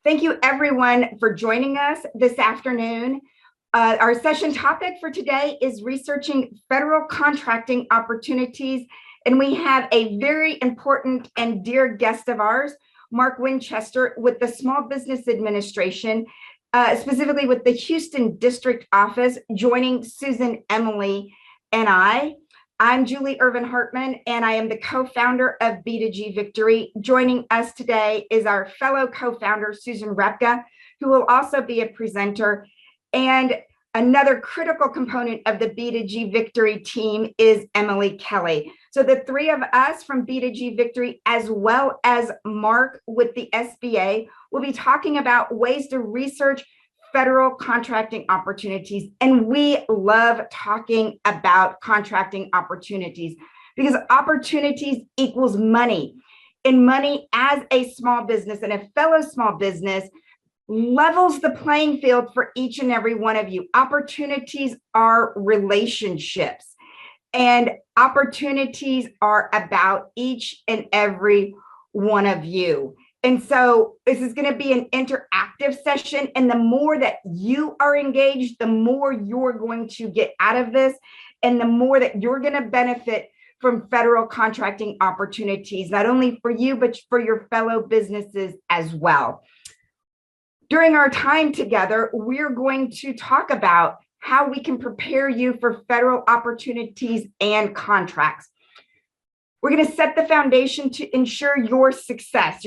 Thank you everyone for joining us this afternoon. Our session topic for today is researching federal contracting opportunities. And we have a very important and dear guest of ours, Mark Winchester with the Small Business Administration, specifically with the Houston District Office, joining Susan, Emily, and I. I'm Julie Irvin Hartman, and I am the co-founder of B2G Victory. Joining us today is our fellow co-founder, Susan Repka, who will also be a presenter. And another critical component of the B2G Victory team is Emily Kelley. So the three of us from B2G Victory, as well as Mark with the SBA, will be talking about ways to research federal contracting opportunities. And we love talking about contracting opportunities because opportunities equals money. And money as a small business and a fellow small business levels the playing field for each and every one of you. Opportunities are relationships, and opportunities are about each and every one of you. And so this is going to be an interactive session. And the more that you are engaged, the more you're going to get out of this, and the more that you're going to benefit from federal contracting opportunities, not only for you, but for your fellow businesses as well. During our time together, we're going to talk about how we can prepare you for federal opportunities and contracts. We're going to set the foundation to ensure your success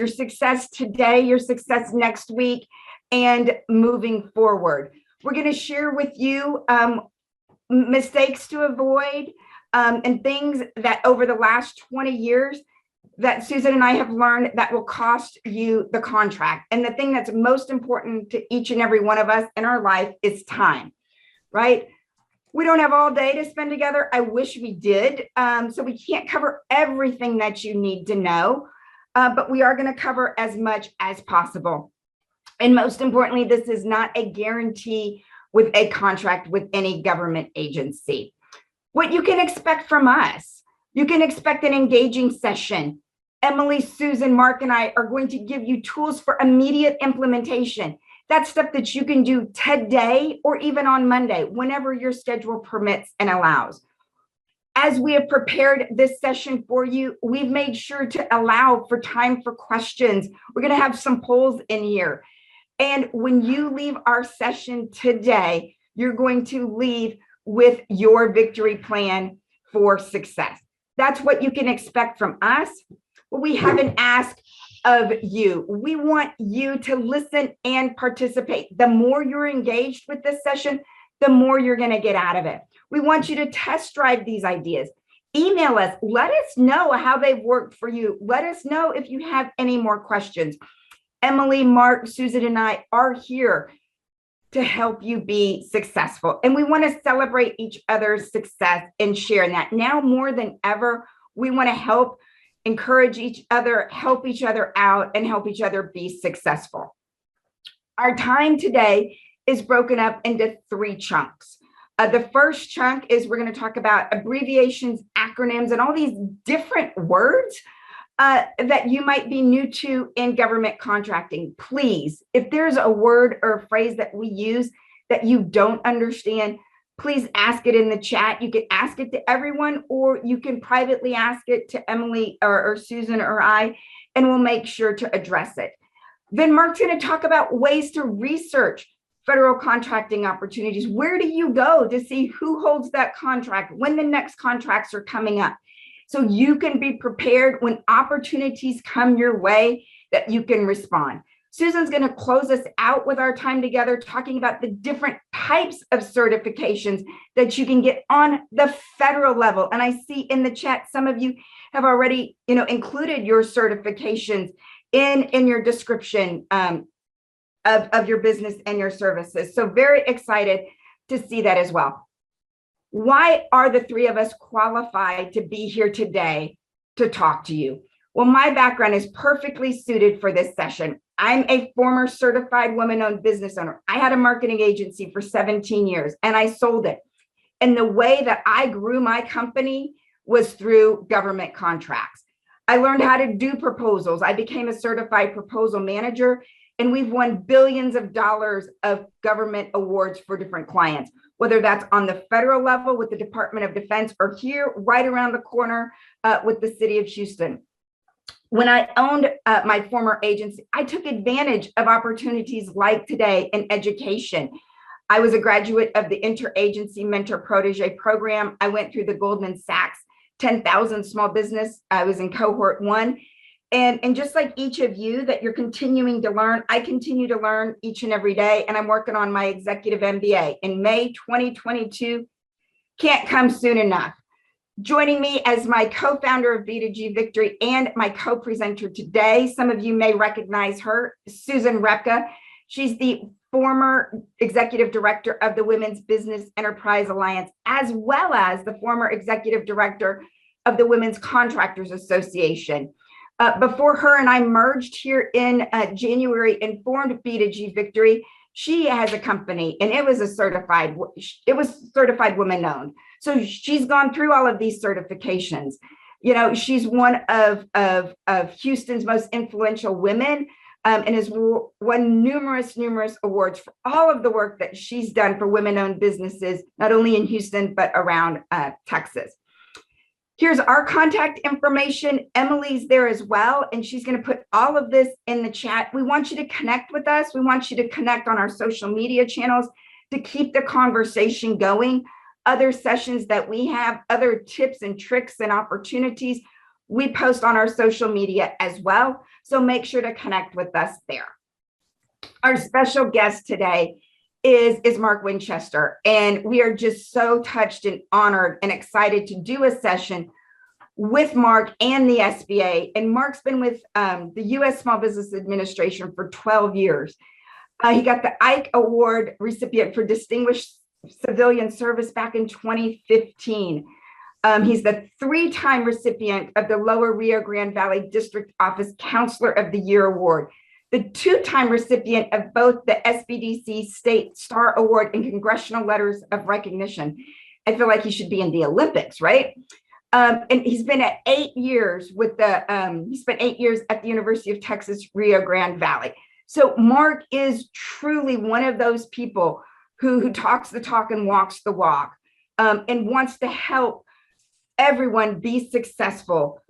today, your success next week, and moving forward. We're going to share with you mistakes to avoid and things that over the last 20 years that Susan and I have learned that will cost you the contract. And the thing that's most important to each and every one of us in our life is time, right? We don't have all day to spend together. I wish we did. So we can't cover everything that you need to know, but we are going to cover as much as possible. And most importantly, this is not a guarantee with a contract with any government agency. What you can expect from us, you can expect an engaging session. Emily, Susan, Mark, and I are going to give you tools for immediate implementation. That's stuff that you can do today or even on Monday, whenever your schedule permits and allows. As we have prepared this session for you, we've made sure to allow for time for questions. We're going to have some polls in here. And when you leave our session today, you're going to leave with your victory plan for success. That's what you can expect from us. Well, we have an ask of you. We want you to listen and participate. The more you're engaged with this session, the more you're going to get out of it. We want you to test drive these ideas. Email us. Let us know how they've worked for you. Let us know if you have any more questions. Emily, Mark, Susan, and I are here to help you be successful. And we want to celebrate each other's success and share that. Now more than ever, we want to encourage each other, help each other out, and help each other be successful. Our time today is broken up into three chunks. The first chunk is we're going to talk about abbreviations, acronyms, and all these different words that you might be new to in government contracting. Please, if there's a word or a phrase that we use that you don't understand, please ask it in the chat. You can ask it to everyone, or you can privately ask it to Emily or Susan or I, and we'll make sure to address it. Then Mark's going to talk about ways to research federal contracting opportunities. Where do you go to see who holds that contract, when the next contracts are coming up, so you can be prepared when opportunities come your way that you can respond. Susan's going to close us out with our time together, talking about the different types of certifications that you can get on the federal level. And I see in the chat, some of you have already, included your certifications in your description of your business and your services. So very excited to see that as well. Why are the three of us qualified to be here today to talk to you? Well, my background is perfectly suited for this session. I'm a former certified woman-owned business owner. I had a marketing agency for 17 years and I sold it. And the way that I grew my company was through government contracts. I learned how to do proposals. I became a certified proposal manager. And we've won billions of dollars of government awards for different clients, whether that's on the federal level with the Department of Defense or here right around the corner with the city of Houston. When I owned my former agency, I took advantage of opportunities like today in education. I was a graduate of the Interagency Mentor Protege program. I went through the Goldman Sachs 10,000 small business. I was in cohort 1. And just like each of you that you're continuing to learn, I continue to learn each and every day. And I'm working on my executive MBA in May 2022. Can't come soon enough. Joining me as my co-founder of B2G Victory and my co-presenter today, some of you may recognize her, Susan Repka. She's the former executive director of the Women's Business Enterprise Alliance, as well as the former executive director of the Women's Contractors Association. Before her and I merged here in January and formed B2G Victory, she has a company and it was certified woman owned. So she's gone through all of these certifications. You know, she's one of Houston's most influential women and has won numerous awards for all of the work that she's done for women owned businesses, not only in Houston, but around Texas. Here's our contact information. Emily's there as well, and she's going to put all of this in the chat. We want you to connect with us. We want you to connect on our social media channels to keep the conversation going. Other sessions that we have, other tips and tricks and opportunities, we post on our social media as well. So make sure to connect with us there. Our special guest today is Mark Winchester. And we are just so touched and honored and excited to do a session with Mark and the SBA. And Mark's been with the U.S. Small Business Administration for 12 years. He got the Ike Award recipient for Distinguished Civilian Service back in 2015. He's the 3-time recipient of the Lower Rio Grande Valley District Office Counselor of the Year Award, the 2-time recipient of both the SBDC State Star Award and Congressional Letters of Recognition. I feel like he should be in the Olympics, right? And he's been at 8 years with he spent 8 years at the University of Texas, Rio Grande Valley. So Mark is truly one of those people who talks the talk and walks the walk and wants to help everyone be successful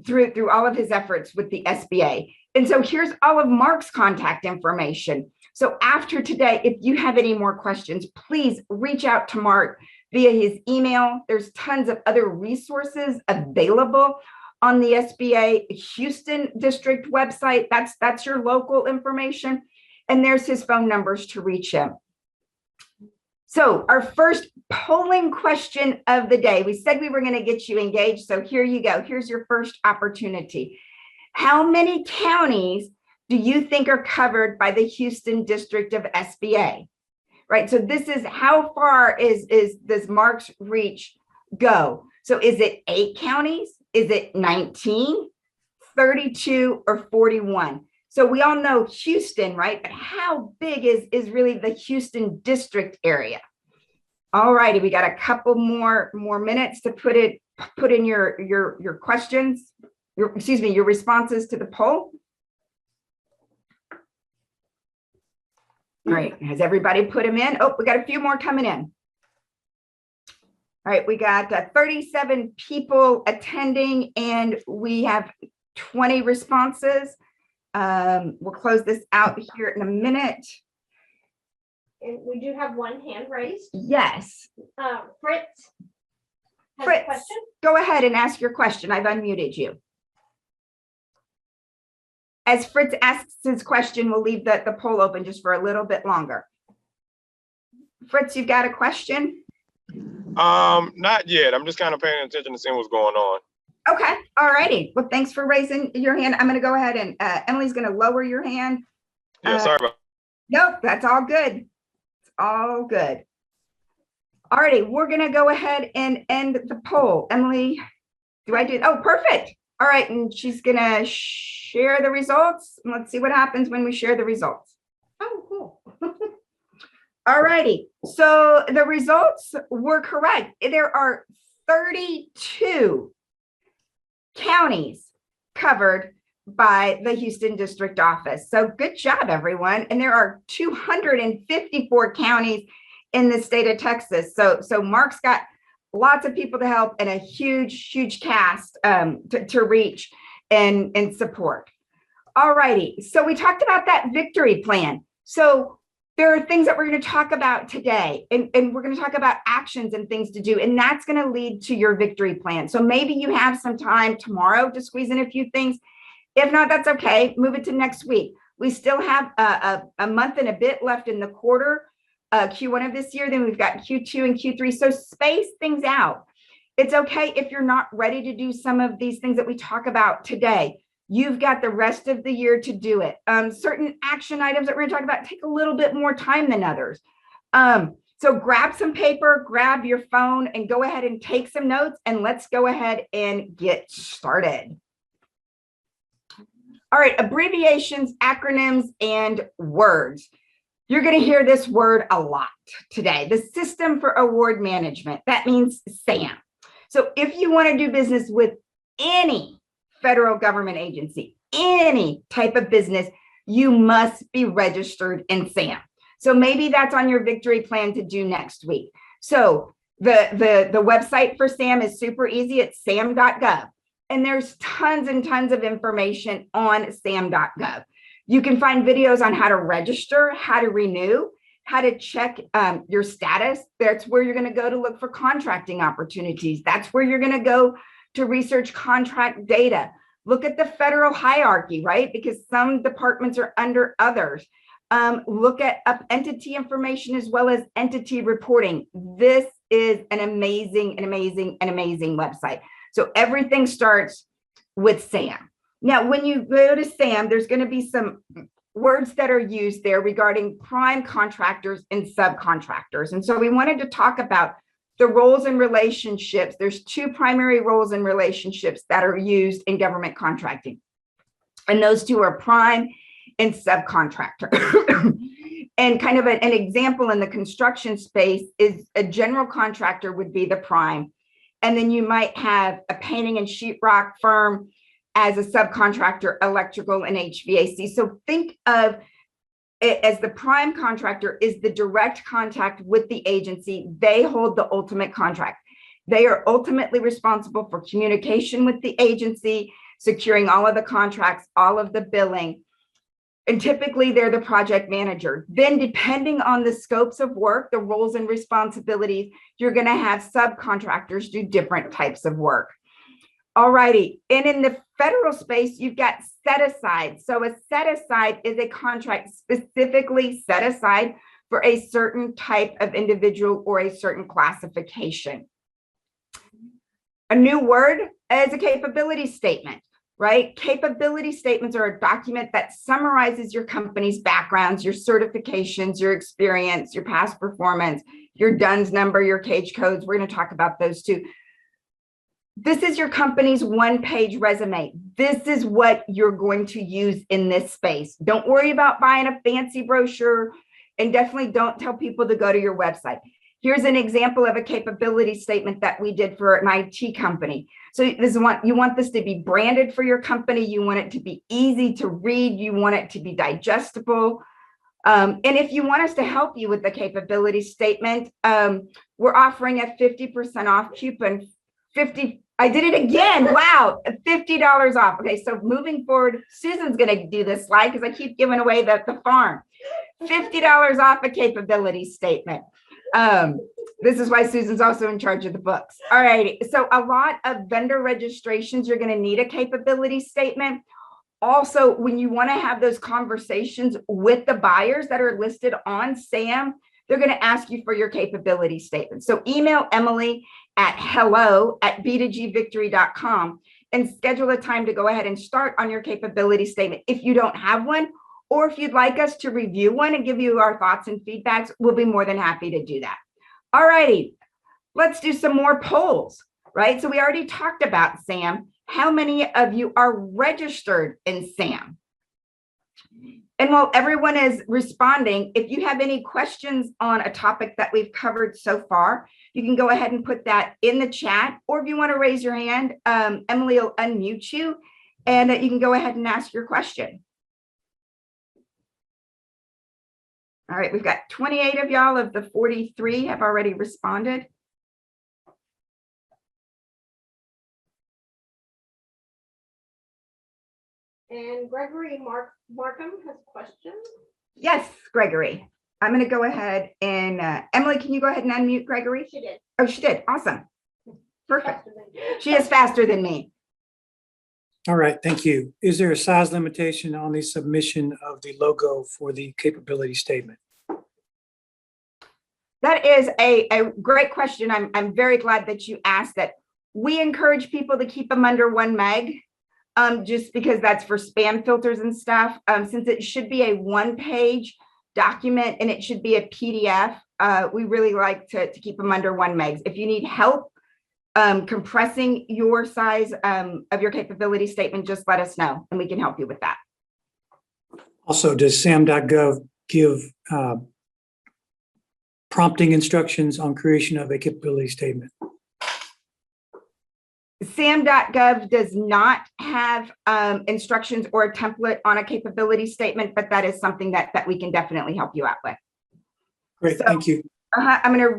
through all of his efforts with the SBA. And so here's all of Mark's contact information. So after today, if you have any more questions, please reach out to Mark via his email. There's tons of other resources available on the SBA Houston District website. That's your local information. And there's his phone numbers to reach him. So our first polling question of the day, we said we were going to get you engaged. So here you go. Here's your first opportunity. How many counties do you think are covered by the Houston District of SBA? Right. So this is how far does Mark's reach go? So is it 8 counties? Is it 19, 32, or 41? So we all know Houston, right? But how big is really the Houston district area? All righty, we got a couple more minutes to put in your questions. Your responses to the poll. All right, has everybody put them in? Oh, we got a few more coming in. All right, we got 37 people attending and we have 20 responses. We'll close this out here in a minute. And we do have one hand raised. Yes. Fritz has Fritz, a question. Go ahead and ask your question. I've unmuted you. As Fritz asks his question, we'll leave the poll open just for a little bit longer. Fritz, you've got a question? Not yet. I'm just kind of paying attention to seeing what's going on. Okay. All righty. Well, thanks for raising your hand. I'm going to go ahead and Emily's going to lower your hand. Yeah, sorry about. Nope, that's all good. It's all good. All righty. We're going to go ahead and end the poll. Emily, do I do? Oh, perfect. All right. And she's going to share the results. Let's see what happens when we share the results. Oh, cool. All righty. So the results were correct. There are 32 counties covered by the Houston District Office. So good job, everyone. And there are 254 counties in the state of Texas. So Mark's got lots of people to help and a huge cast to reach and support. All righty. So we talked about that victory plan. So there are things that we're going to talk about today, and we're going to talk about actions and things to do, and that's going to lead to your victory plan. So maybe you have some time tomorrow to squeeze in a few things. If not, that's okay. Move it to next week. We still have a month and a bit left in the quarter, Q1 of this year. Then we've got Q2 and Q3. So space things out. It's okay if you're not ready to do some of these things that we talk about today. You've got the rest of the year to do it. Certain action items that we're going to talk about take a little bit more time than others. So grab some paper, grab your phone, and go ahead and take some notes, and let's go ahead and get started. All right, abbreviations, acronyms, and words. You're going to hear this word a lot today. The System for Award Management. That means SAM. So if you want to do business with any federal government agency, any type of business, you must be registered in SAM. So maybe that's on your victory plan to do next week. So the website for SAM is super easy. It's sam.gov. And there's tons and tons of information on sam.gov. You can find videos on how to register, how to renew, how to check your status. That's where you're going to go to look for contracting opportunities. That's where you're going to go to research contract data. Look at the federal hierarchy, right? Because some departments are under others. Look at entity information as well as entity reporting. This is an amazing website. So everything starts with SAM. Now, when you go to SAM, there's going to be some words that are used there regarding prime contractors and subcontractors. And so we wanted to talk about the roles and relationships. There's two primary roles and relationships that are used in government contracting. And those two are prime and subcontractor. And kind of an example in the construction space is a general contractor would be the prime. And then you might have a painting and sheetrock firm as a subcontractor, electrical and HVAC. So think of it as the prime contractor is the direct contact with the agency. They hold the ultimate contract. They are ultimately responsible for communication with the agency, securing all of the contracts, all of the billing. And typically they're the project manager. Then depending on the scopes of work, the roles and responsibilities, you're going to have subcontractors do different types of work. All righty. And in the federal space, you've got set aside. So a set aside is a contract specifically set aside for a certain type of individual or a certain classification. A new word is a capability statement, right? Capability statements are a document that summarizes your company's backgrounds, your certifications, your experience, your past performance, your DUNS number, your cage codes. We're going to talk about those too. This is your company's one-page resume. This is what you're going to use in this space. Don't worry about buying a fancy brochure, and definitely don't tell people to go to your website. Here's an example of a capability statement that we did for an IT company. So this is you want this to be branded for your company. You want it to be easy to read. You want it to be digestible. And if you want us to help you with the capability statement, we're offering a 50% off coupon. I did it again. Wow, $50 off. Okay, so moving forward, Susan's going to do this slide because I keep giving away the farm. $50 off a capability statement. This is why Susan's also in charge of the books. All right, so a lot of vendor registrations, you're going to need a capability statement. Also, when you want to have those conversations with the buyers that are listed on SAM, they're going to ask you for your capability statement. So email Emily at hello@b2gvictory.com and schedule a time to go ahead and start on your capability statement. If you don't have one, or if you'd like us to review one and give you our thoughts and feedbacks, we'll be more than happy to do that. All righty, let's do some more polls, right? So we already talked about SAM. How many of you are registered in SAM? And while everyone is responding, if you have any questions on a topic that we've covered so far, you can go ahead and put that in the chat, or if you want to raise your hand, Emily will unmute you and that you can go ahead and ask your question. All right, we've got 28 of y'all of the 43 have already responded. And Gregory Markham has questions. Yes, Gregory. I'm going to go ahead and Emily, can you go ahead and unmute Gregory? She did. Oh, she did. Awesome. Perfect. Faster than you. She is faster than me. All right, thank you. Is there a size limitation on the submission of the logo for the capability statement? That is a great question. I'm very glad that you asked that. We encourage people to keep them under 1 meg, just because that's for spam filters and stuff. Since it should be a 1-page document and it should be a PDF, we really like to keep them under 1 meg. If you need help compressing your size of your capability statement, just let us know and we can help you with that. Also, does sam.gov give prompting instructions on creation of a capability statement? Sam.gov does not have instructions or a template on a capability statement, but that is something that we can definitely help you out with. Great, thank you. I'm going to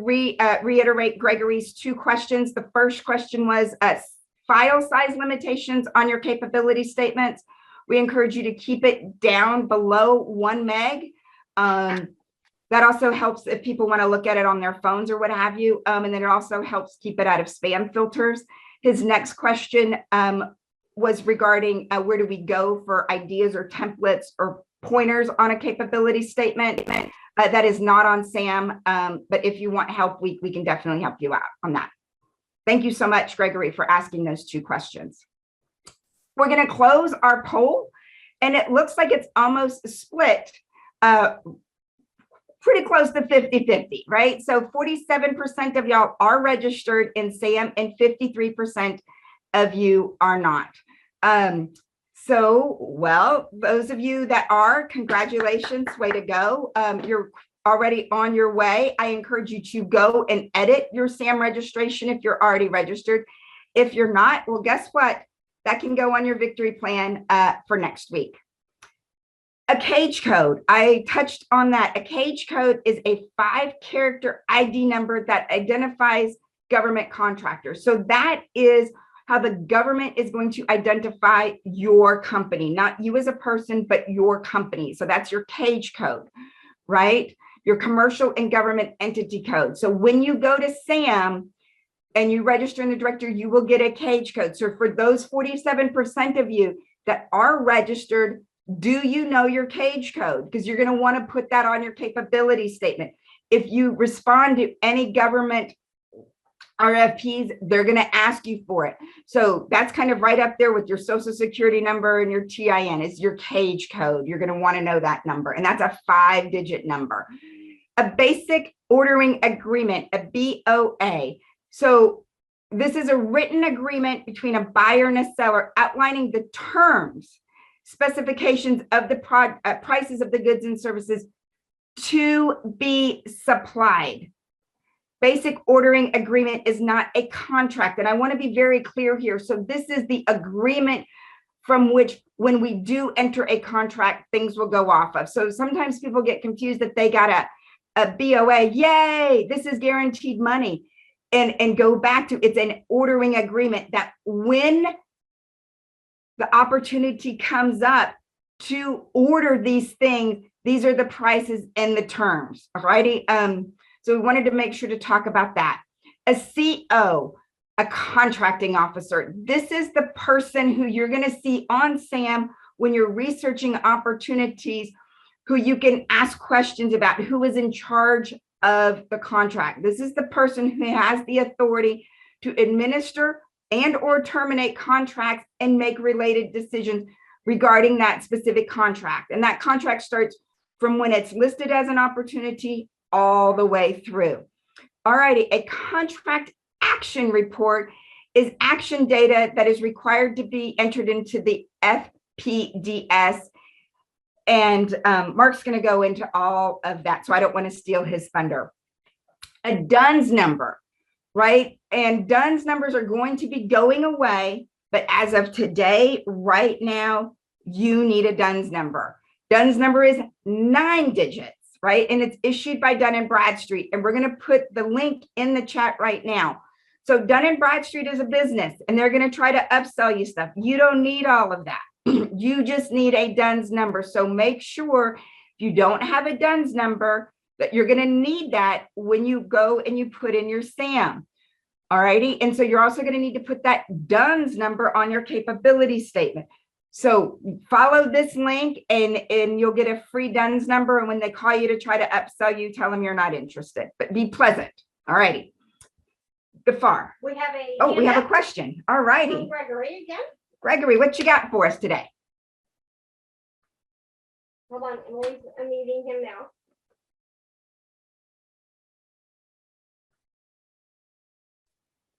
reiterate Gregory's 2 questions. The first question was file size limitations on your capability statements. We encourage you to keep it down below 1 meg. That also helps if people want to look at it on their phones or what have you. And then it also helps keep it out of spam filters. His next question was regarding where do we go for ideas or templates or pointers on a capability statement. That is not on SAM, but if you want help, we can definitely help you out on that. Thank you so much, Gregory, for asking those 2 questions. We're going to close our poll, and it looks like it's almost split, pretty close to 50-50, right? So 47% of y'all are registered in SAM and 53% of you are not. So, well, those of you that are, congratulations, way to go. You're already on your way. I encourage you to go and edit your SAM registration if you're already registered. If you're not, well, guess what? That can go on your victory plan for next week. A cage code, I touched on that. A cage code is a 5-character ID number that identifies government contractors. So that is how the government is going to identify your company, not you as a person, but your company. So that's your cage code, right? Your commercial and government entity code. So when you go to SAM and you register in the directory, you will get a cage code. So for those 47% of you that are registered, do you know your cage code? Because you're going to want to put that on your capability statement. If you respond to any government RFPs, they're going to ask you for it. So that's kind of right up there with your social security number and your TIN is your cage code. You're going to want to know that number. And that's a 5-digit number. A basic ordering agreement, a BOA. So this is a written agreement between a buyer and a seller outlining the terms, specifications of the prices of the goods and services to be supplied. Basic ordering agreement is not a contract. And I want to be very clear here. So this is the agreement from which when we do enter a contract, things will go off of. So sometimes people get confused that they got a BOA, yay, this is guaranteed money. And go back to, it's an ordering agreement that when the opportunity comes up to order these things, these are the prices and the terms, all righty? So we wanted to make sure to talk about that. A CO, a contracting officer. This is the person who you're going to see on SAM when you're researching opportunities, who you can ask questions about, who is in charge of the contract. This is the person who has the authority to administer and or terminate contracts and make related decisions regarding that specific contract. And that contract starts from when it's listed as an opportunity all the way through. All righty, a contract action report is action data that is required to be entered into the FPDS. And Mark's going to go into all of that, so I don't want to steal his thunder. A DUNS number, right? And DUNS numbers are going to be going away, But as of today, right now, you need a DUNS number. DUNS number is 9 digits, right? And it's issued by Dun & Bradstreet. And we're going to put the link in the chat right now. So Dun & Bradstreet is a business and they're going to try to upsell you stuff. You don't need all of that. You just need a DUNS number. So make sure if you don't have a DUNS number that you're going to need that when you go and you put in your SAM. All righty. And so you're also going to need to put that DUNS number on your capability statement. So follow this link and you'll get a free DUNS number. And when they call you to try to upsell you, tell them you're not interested, but be pleasant. All righty. The FAR. We have a. Oh, we have a question. All righty. Gregory again. Gregory, what you got for us today? Hold on, I'm meeting him now.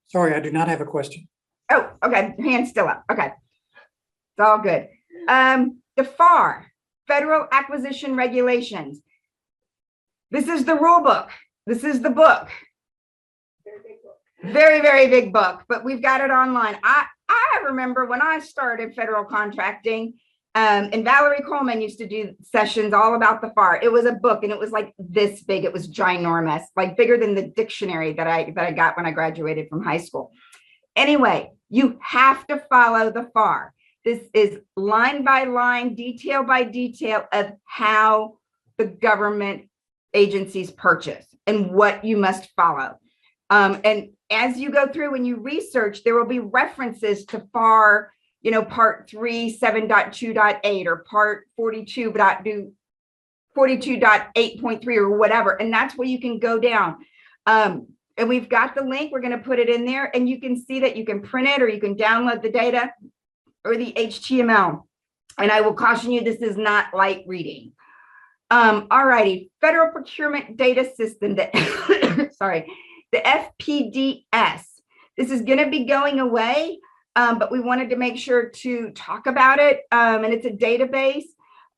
Sorry, I do not have a question. Oh, okay. Hand's still up. Okay. It's all good. The FAR, Federal Acquisition Regulations. This is the rule book. This is the book. Very big book. Very, very big book, but we've got it online. I remember when I started federal contracting, and Valerie Coleman used to do sessions all about the FAR. It was a book and it was like this big. It was ginormous, like bigger than the dictionary that I got when I graduated from high school. Anyway, you have to follow the FAR. This is line by line, detail by detail of how the government agencies purchase and what you must follow. And as you go through and you research, there will be references to FAR, you know, part 3, 7.2.8 or part 42.8.3 or whatever. And that's where you can go down. And we've got the link. We're going to put it in there and you can see that you can print it or you can download the data or the HTML. And I will caution you, this is not light reading. All righty, Federal Procurement Data System, sorry, the FPDS. This is going to be going away, but we wanted to make sure to talk about it. And it's a database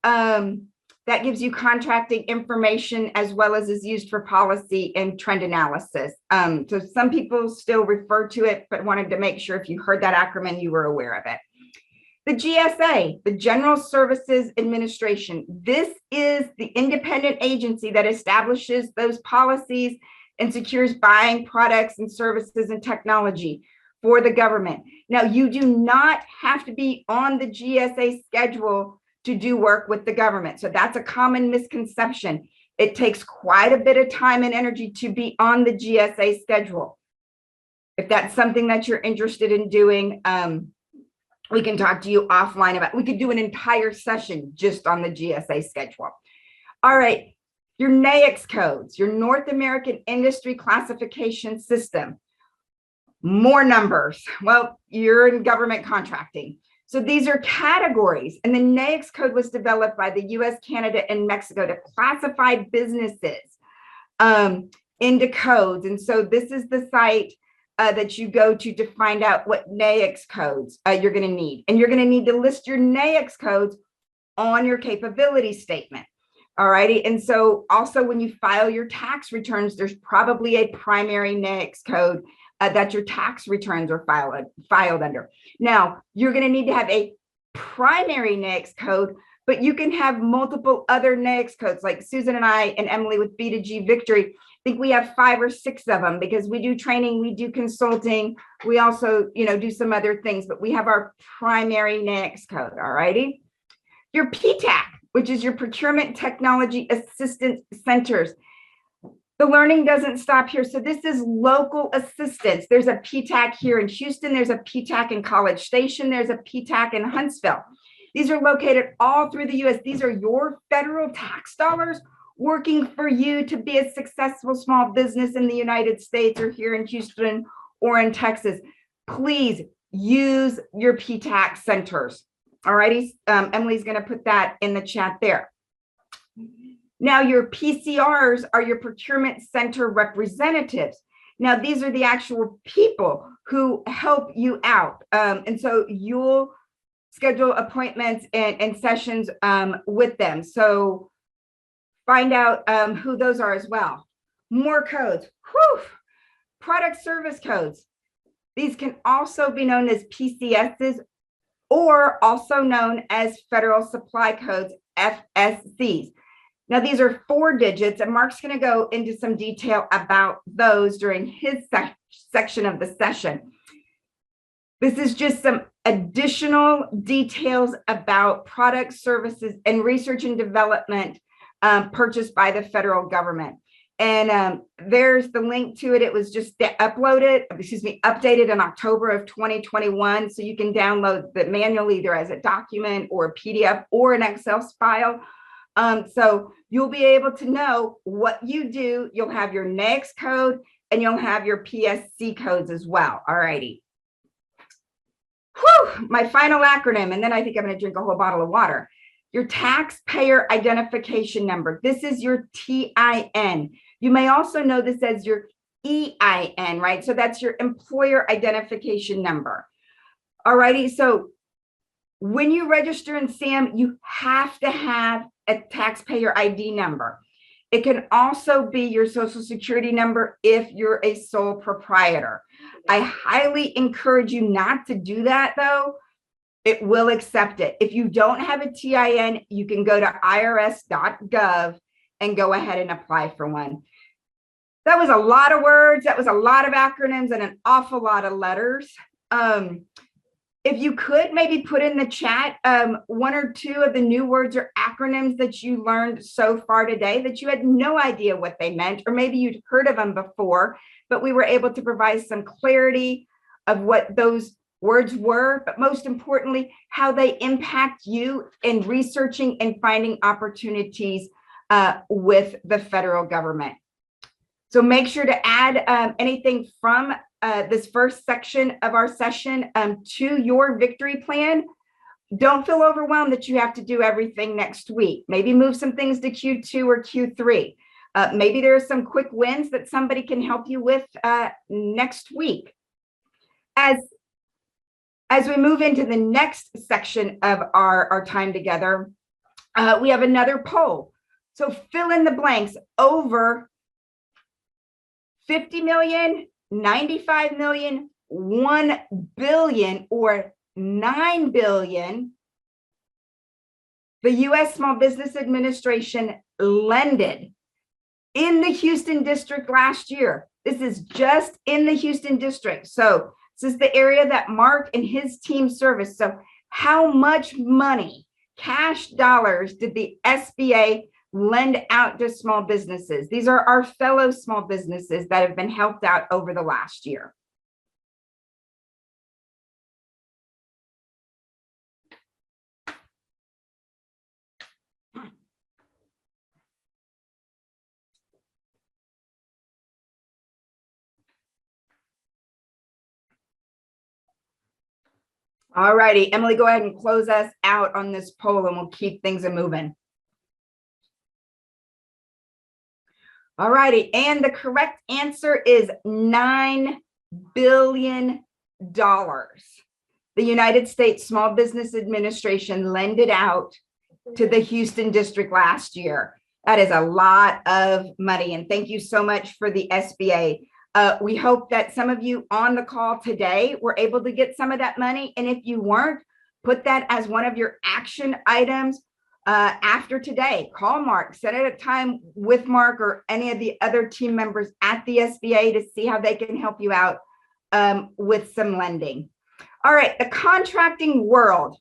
that gives you contracting information as well as is used for policy and trend analysis. So some people still refer to it, but wanted to make sure if you heard that acronym, you were aware of it. The GSA, the General Services Administration. This is the independent agency that establishes those policies and secures buying products and services and technology for the government. Now, you do not have to be on the GSA schedule to do work with the government. So that's a common misconception. It takes quite a bit of time and energy to be on the GSA schedule. If that's something that you're interested in doing, we can talk to you offline about, we could do an entire session just on the GSA schedule. All right, your NAICS codes, your North American Industry Classification System. More numbers. Well, you're in government contracting. So these are categories, and the NAICS code was developed by the US, Canada, and Mexico to classify businesses into codes. And so this is the site that you go to find out what NAICS codes you're going to need. And you're going to need to list your NAICS codes on your capability statement. All righty. And so also when you file your tax returns, there's probably a primary NAICS code that your tax returns are filed under. Now, you're going to need to have a primary NAICS code, but you can have multiple other NAICS codes. Like Susan and I and Emily with B2G Victory, I think we have 5 or 6 of them because we do training, we do consulting, we also, you know, do some other things, but we have our primary NAICS code. All righty. Your PTAC, which is your Procurement Technology Assistance Centers. The learning doesn't stop here. So this is local assistance. There's a PTAC here in Houston. There's a PTAC in College Station. There's a PTAC in Huntsville. These are located all through the US. These are your federal tax dollars working for you to be a successful small business in the United States or here in Houston or in Texas. Please use your PTAC centers. All righty. Emily's going to put that in the chat there. Now, your PCRs are your procurement center representatives. Now, these are the actual people who help you out. And so you'll schedule appointments and sessions with them. So find out who those are as well. More codes. Whew. Product service codes. These can also be known as PCSs or also known as Federal Supply Codes, FSCs. Now, these are 4 digits, and Mark's going to go into some detail about those during his section of the session. This is just some additional details about products, services, and research and development purchased by the federal government. And there's the link to it. It was just updated in October of 2021. So you can download the manual either as a document or a PDF or an Excel file. So you'll be able to know what you do. You'll have your NAICS code and you'll have your PSC codes as well. All righty. Whew, my final acronym, and then I think I'm going to drink a whole bottle of water. Your taxpayer identification number. This is your TIN. You may also know this as your EIN, right? So that's your employer identification number. All righty. So when you register in SAM, you have to have a taxpayer ID number. It can also be your social security number if you're a sole proprietor. I highly encourage you not to do that though. It will accept it. If you don't have a TIN, you can go to irs.gov and go ahead and apply for one. That was a lot of words. That was a lot of acronyms and an awful lot of letters. If you could maybe put in the chat 1 or 2 of the new words or acronyms that you learned so far today that you had no idea what they meant, or maybe you'd heard of them before, but we were able to provide some clarity of what those words were, but most importantly, how they impact you in researching and finding opportunities with the federal government. So make sure to add anything from this first section of our session to your victory plan. Don't feel overwhelmed that you have to do everything next week. Maybe move some things to Q2 or Q3. Maybe there are some quick wins that somebody can help you with next week. As we move into the next section of our time together, we have another poll. So fill in the blanks. Over 50 million, 95 million, 1 billion, or 9 billion, the U.S. Small Business Administration lended in the Houston district last year. This is just in the Houston district. So this is the area that Mark and his team service. So how much money, cash dollars, did the SBA lend out to small businesses? These are our fellow small businesses that have been helped out over the last year. All righty, Emily, go ahead and close us out on this poll and we'll keep things moving. All righty, and the correct answer is $9 billion. The United States Small Business Administration lended out to the Houston district last year. That is a lot of money, and thank you so much for the SBA. We hope that some of you on the call today were able to get some of that money, and if you weren't, put that as one of your action items. After today, call Mark, set it a time with Mark or any of the other team members at the SBA to see how they can help you out with some lending. All right, the contracting world.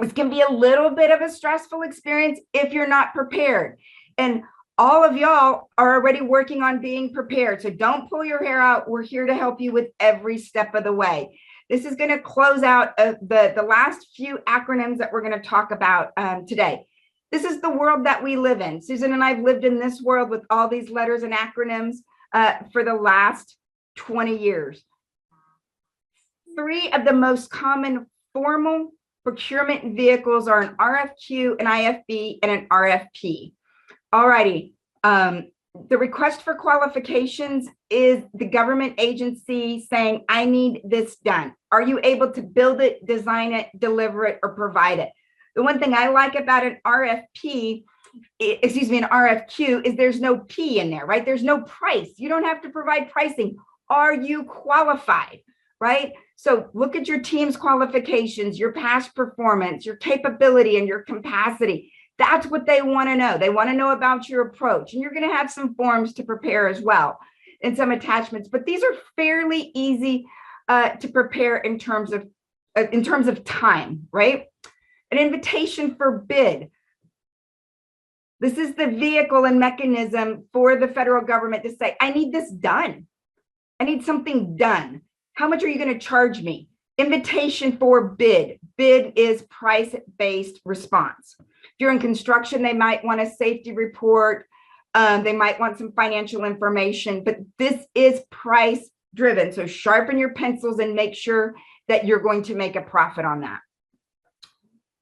This can be a little bit of a stressful experience if you're not prepared. And all of y'all are already working on being prepared. So don't pull your hair out. We're here to help you with every step of the way. This is going to close out the last few acronyms that we're going to talk about today. This is the world that we live in. Susan and I have lived in this world with all these letters and acronyms for the last 20 years. 3 of the most common formal procurement vehicles are an RFQ, an IFB, and an RFP. All righty. The request for qualifications is the government agency saying, I need this done. Are you able to build it, design it, deliver it, or provide it? The one thing I like about an RFQ is there's no P in there, right? There's no price. You don't have to provide pricing. Are you qualified? right? So look at your team's qualifications, your past performance, your capability, and your capacity. That's what they want to know. They want to know about your approach, and you're going to have some forms to prepare as well and some attachments, but these are fairly easy to prepare in terms of time, right? An invitation for bid. This is the vehicle and mechanism for the federal government to say, I need this done. I need something done. How much are you going to charge me? Invitation for bid. Bid is price-based response. If you're in construction, they might want a safety report. They might want some financial information, but this is price driven. So sharpen your pencils and make sure that you're going to make a profit on that.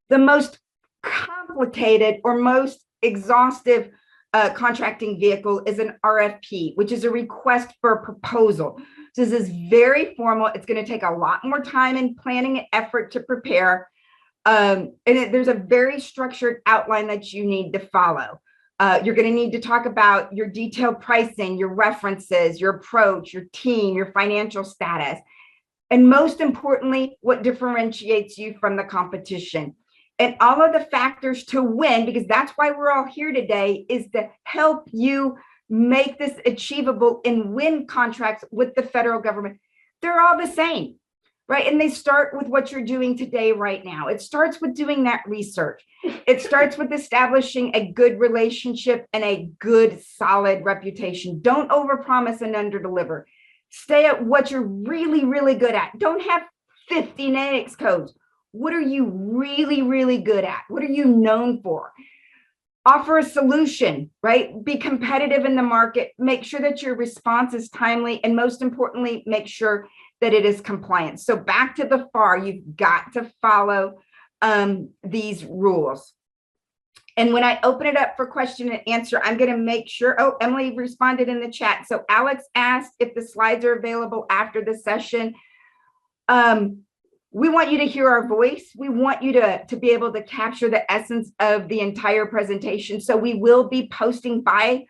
The most complicated or most exhaustive contracting vehicle is an RFP, which is a request for a proposal. So this is very formal. It's going to take a lot more time and planning and effort to prepare. There's a very structured outline that you need to follow. You're going to need to talk about your detailed pricing, your references, your approach, your team, your financial status, and most importantly, what differentiates you from the competition. And all of the factors to win, because that's why we're all here today, is to help you make this achievable and win contracts with the federal government. They're all the same, right? And they start with what you're doing today, right now. It starts with doing that research. It starts with establishing a good relationship and a good, solid reputation. Don't overpromise and underdeliver. Stay at what you're really, really good at. Don't have 50 NAICS codes. What are you really, really good at? What are you known for? Offer a solution, right? Be competitive in the market. Make sure that your response is timely. And most importantly, make sure that it is compliant. So back to the FAR, you've got to follow these rules. And when I open it up for question and answer, I'm going to make sure, oh, Emily responded in the chat. So Alex asked if the slides are available after the session. We want you to hear our voice. We want you to be able to capture the essence of the entire presentation. So we will be posting by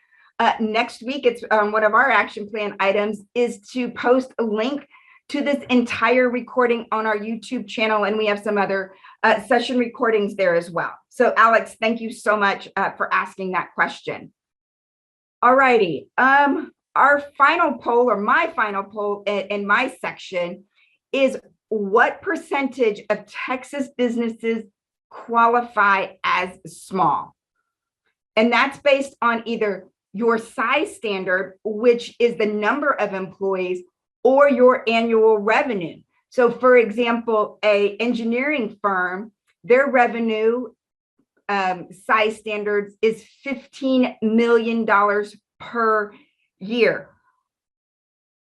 next week. It's one of our action plan items is to post a link to this entire recording on our YouTube channel. And we have some other session recordings there as well. So Alex, thank you so much for asking that question. All righty. Our final poll, or my final poll in my section, is what percentage of Texas businesses qualify as small? And that's based on either your size standard, which is the number of employees, or your annual revenue. So for example, a engineering firm, their revenue size standards is $15 million per year.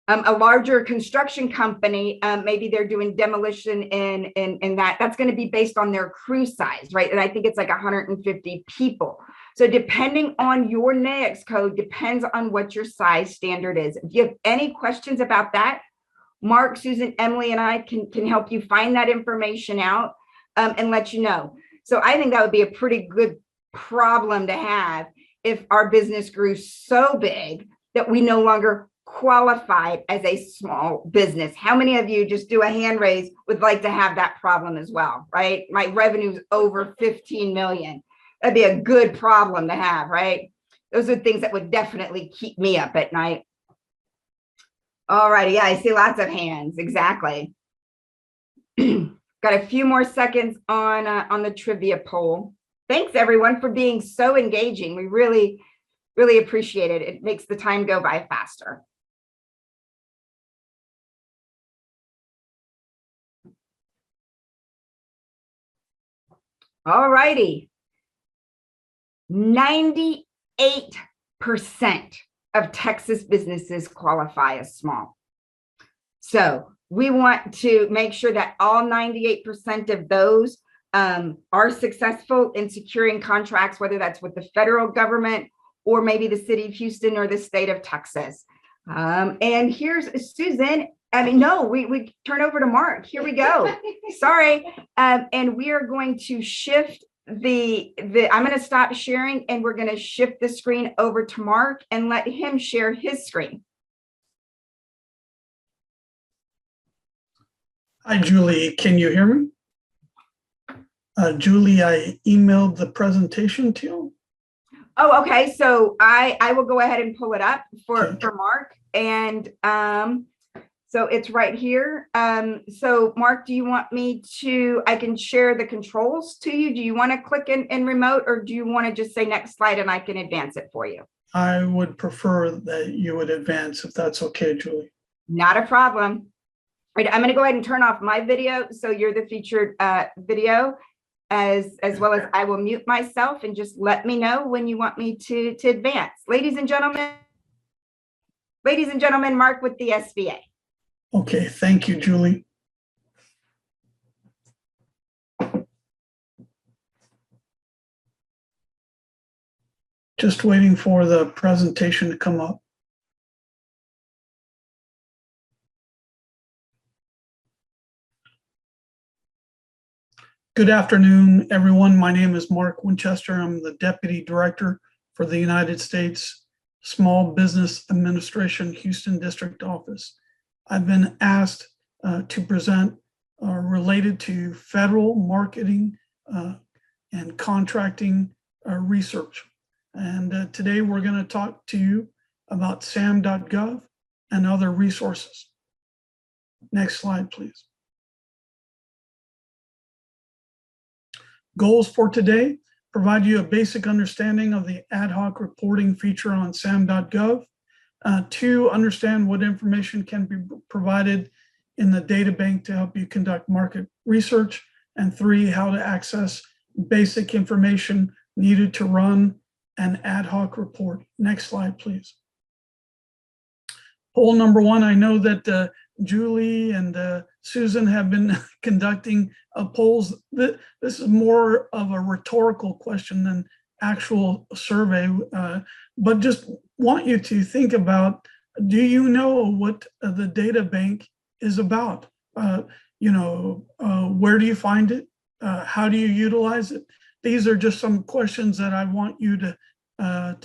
A larger construction company, maybe they're doing demolition and that's going to be based on their crew size, right? And I think it's like 150 people. So depending on your NAICS code, depends on what your size standard is. If you have any questions about that, Mark, Susan, Emily, and I can help you find that information out and let you know. So I think that would be a pretty good problem to have if our business grew so big that we no longer qualified as a small business. How many of you, just do a hand raise, would like to have that problem as well, right? My revenue is over 15 million. That'd be a good problem to have, right? Those are things that would definitely keep me up at night. All righty, yeah, I see lots of hands, exactly. Got a few more seconds on the trivia poll. Thanks everyone for being so engaging. We really, really appreciate it. It makes the time go by faster. All righty. 98% of Texas businesses qualify as small. So we want to make sure that all 98% of those are successful in securing contracts, whether that's with the federal government or maybe the city of Houston or the state of Texas. And here's Susan. I mean, no, we turn over to Mark. Here we go. Sorry. And we are going to shift I'm going to stop sharing and we're going to shift the screen over to Mark and let him share his screen. Hi, Julie. Can you hear me? Julie, I emailed the presentation to you. Oh, okay. So I will go ahead and pull it up for Okay. Mark. And so it's right here. So Mark, do you want me to, I can share the controls to you. Do you want to click in remote, or do you want to just say next slide and I can advance it for you? I would prefer that you would advance if that's okay, Julie. Not a problem. Right, I'm going to go ahead and turn off my video. So you're the featured video, as well as I will mute myself, and just let me know when you want me to advance. Ladies and gentlemen, Mark with the SBA. Okay, thank you, Julie. Just waiting for the presentation to come up. Good afternoon, everyone. My name is Mark Winchester. I'm the Deputy Director for the United States Small Business Administration Houston District Office. I've been asked to present related to federal marketing and contracting research. And today we're going to talk to you about sam.gov and other resources. Next slide, please. Goals for today: provide you a basic understanding of the ad hoc reporting feature on sam.gov. 2, understand what information can be provided in the databank to help you conduct market research. And 3, how to access basic information needed to run an ad hoc report. Next slide, please. Poll number 1, I know that Julie and Susan have been conducting polls. This is more of a rhetorical question than actual survey, but just want you to think about, do you know what the data bank is about? Where do you find it? How do you utilize it? These are just some questions that I want you to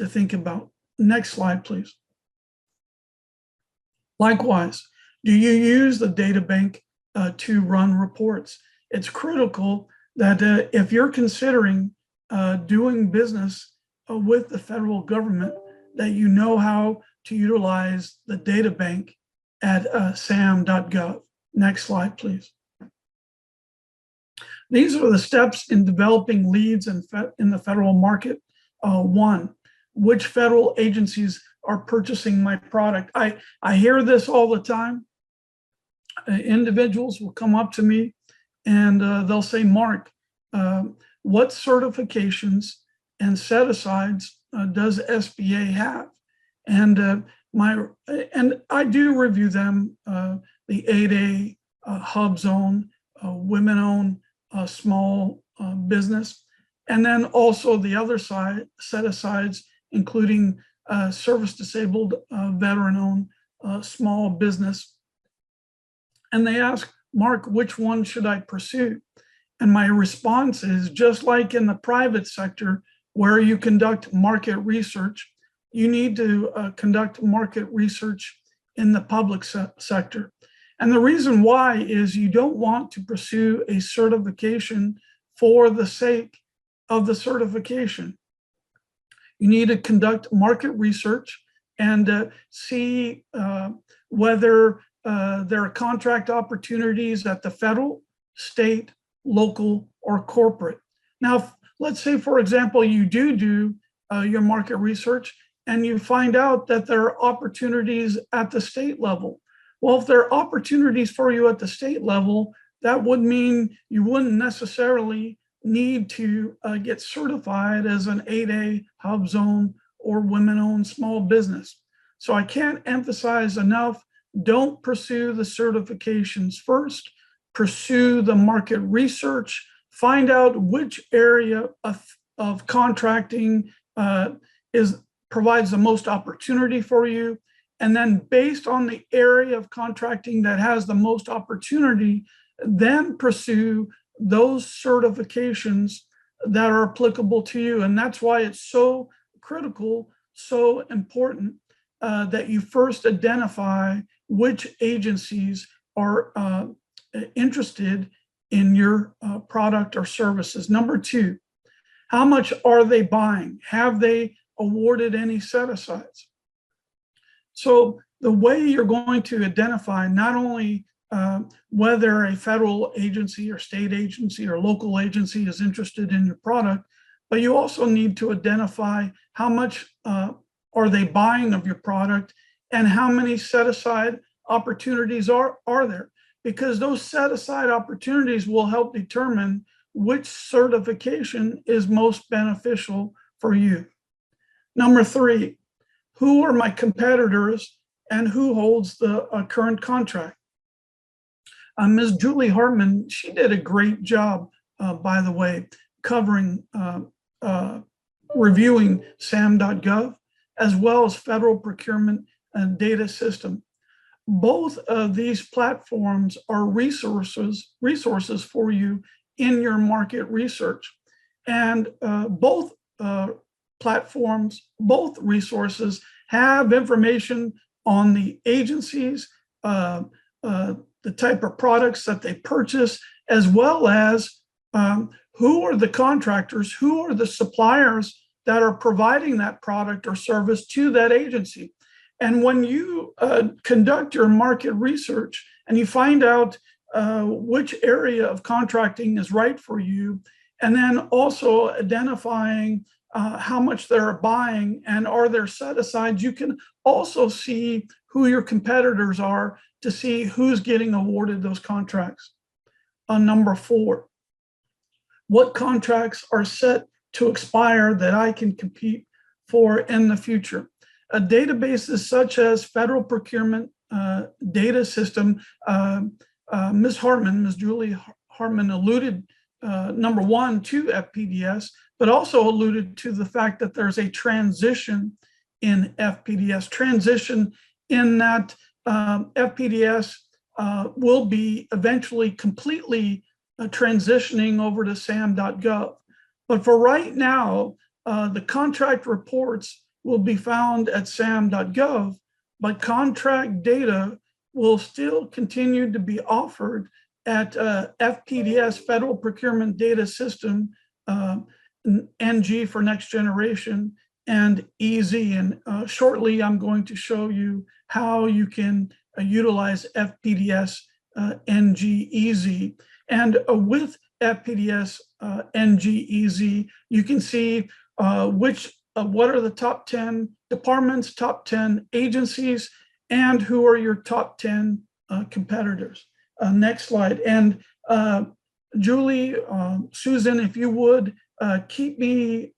think about. Next slide, please. Likewise, do you use the data bank to run reports? It's critical that if you're considering doing business with the federal government, that you know how to utilize the data bank at sam.gov. Next slide, please. These are the steps in developing leads in the federal market. 1, which federal agencies are purchasing my product? I hear this all the time. Individuals will come up to me and they'll say, Mark, what certifications and set-asides does SBA have? And I do review them, the 8A, Hub Zone, women-owned small business, and then also the other side, set-asides, including service-disabled, veteran-owned small business. And they ask, Mark, which one should I pursue? And my response is, just like in the private sector, where you conduct market research, you need to conduct market research in the public sector. And the reason why is you don't want to pursue a certification for the sake of the certification. You need to conduct market research and see whether there are contract opportunities at the federal, state, local, or corporate. Now, let's say, for example, you do your market research and you find out that there are opportunities at the state level. Well, if there are opportunities for you at the state level, that would mean you wouldn't necessarily need to get certified as an 8A, Hub Zone, or women-owned small business. So I can't emphasize enough, don't pursue the certifications first, pursue the market research, find out which area of contracting provides the most opportunity for you. And then based on the area of contracting that has the most opportunity, then pursue those certifications that are applicable to you. And that's why it's so critical, so important that you first identify which agencies are interested in your product or services. Number two, how much are they buying? Have they awarded any set-asides? So the way you're going to identify not only whether a federal agency or state agency or local agency is interested in your product, but you also need to identify how much are they buying of your product and how many set-aside opportunities are there, because those set-aside opportunities will help determine which certification is most beneficial for you. Number three, who are my competitors and who holds the current contract? Ms. Julie Hartman, she did a great job, by the way, covering, reviewing SAM.gov, as well as federal procurement and data system. Both of these platforms are resources for you in your market research. And both platforms, both resources have information on the agencies, the type of products that they purchase, as well as who are the contractors, who are the suppliers that are providing that product or service to that agency. And when you conduct your market research and you find out which area of contracting is right for you, and then also identifying how much they're buying and are there set-asides, you can also see who your competitors are to see who's getting awarded those contracts. Number four, what contracts are set to expire that I can compete for in the future? Databases such as federal procurement data system, Ms. Hartman, Ms. Julie Hartman alluded, number one, to FPDS, but also alluded to the fact that there's a transition in FPDS, transition in that FPDS will be eventually completely transitioning over to SAM.gov. But for right now, the contract reports will be found at SAM.gov, but contract data will still continue to be offered at FPDS, Federal Procurement Data System, NG for Next Generation, and EZ. And shortly, I'm going to show you how you can utilize FPDS NG EZ. And with FPDS NG EZ, you can see what are the top 10 departments, top 10 agencies, and who are your top 10 competitors. Next slide. And Julie, Susan, if you would, keep me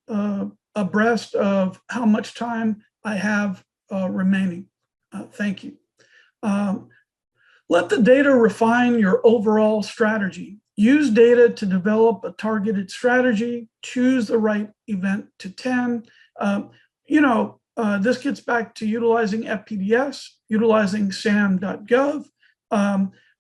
abreast of how much time I have remaining. Thank you. Let the data refine your overall strategy. Use data to develop a targeted strategy. Choose the right event to attend. This gets back to utilizing FPDS, utilizing SAM.gov.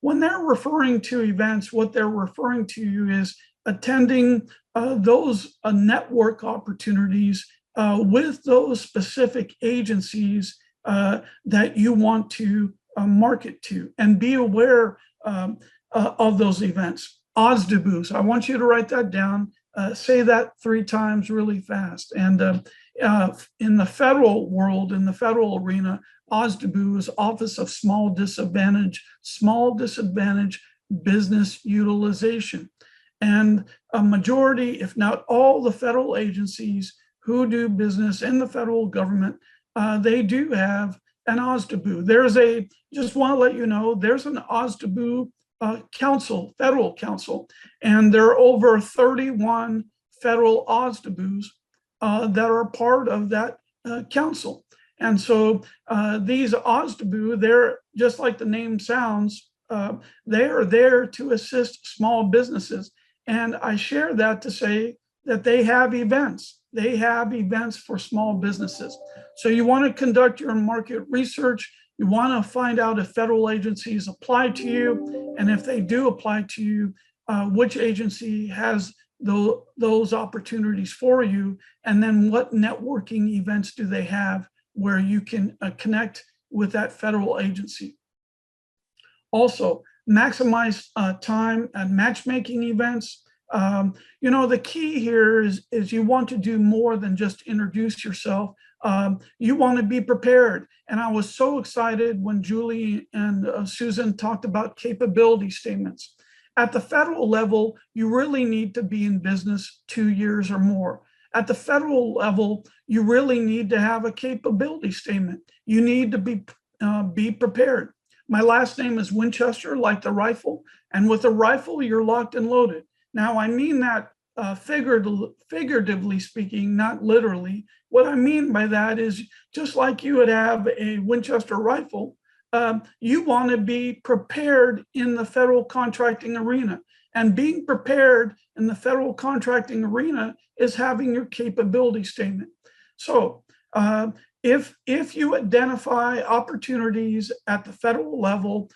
When they're referring to events, what they're referring to is attending those network opportunities with those specific agencies that you want to market to, and be aware of those events. OSDBUs, I want you to write that down. Say that 3 times really fast. And in the federal world, in the federal arena, OSDBU is Office of Small Disadvantage Business Utilization. And a majority, if not all, the federal agencies who do business in the federal government, they do have an OSDBU. Just want to let you know, there's an OSDBU council, federal council, and there are over 31 federal OSDBUs that are part of that council. And so these OSDBU, they're just like the name sounds, they are there to assist small businesses. And I share that to say that they have events. They have events for small businesses. So you want to conduct your market research. You want to find out if federal agencies apply to you. And if they do apply to you, which agency has those opportunities for you. And then what networking events do they have where you can connect with that federal agency. Also, maximize time at matchmaking events. The key here is you want to do more than just introduce yourself. You want to be prepared. And I was so excited when Julie and Susan talked about capability statements. At the federal level, you really need to be in business 2 years or more. At the federal level, you really need to have a capability statement. You need to be prepared. My last name is Winchester, like the rifle, and with a rifle, you're locked and loaded. Now, I mean that figuratively speaking, not literally. What I mean by that is just like you would have a Winchester rifle, you want to be prepared in the federal contracting arena. And being prepared in the federal contracting arena is having your capability statement. So if you identify opportunities at the federal level,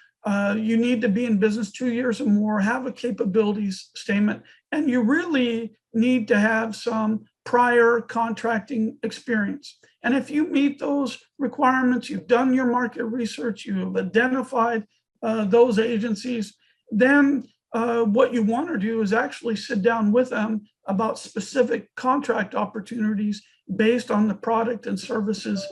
you need to be in business 2 years or more, have a capabilities statement, and you really need to have some prior contracting experience. And if you meet those requirements, you've done your market research, you have identified those agencies, then what you want to do is actually sit down with them about specific contract opportunities based on the product and services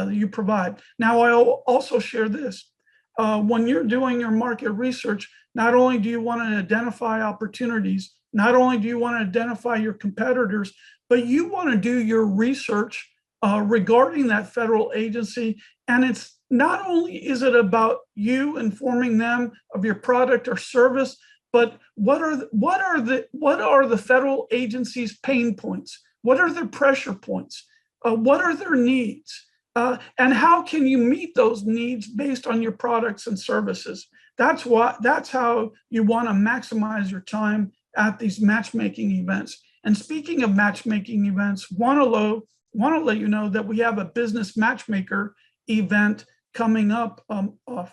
you provide. Now, I'll also share this. When you're doing your market research, not only do you want to identify opportunities, not only do you want to identify your competitors, but you want to do your research regarding that federal agency. And it's not only is it about you informing them of your product or service, but what are the federal agency's pain points? What are their pressure points? What are their needs? And how can you meet those needs based on your products and services? That's how you want to maximize your time at these matchmaking events. And speaking of matchmaking events, want to let you know that we have a business matchmaker event coming up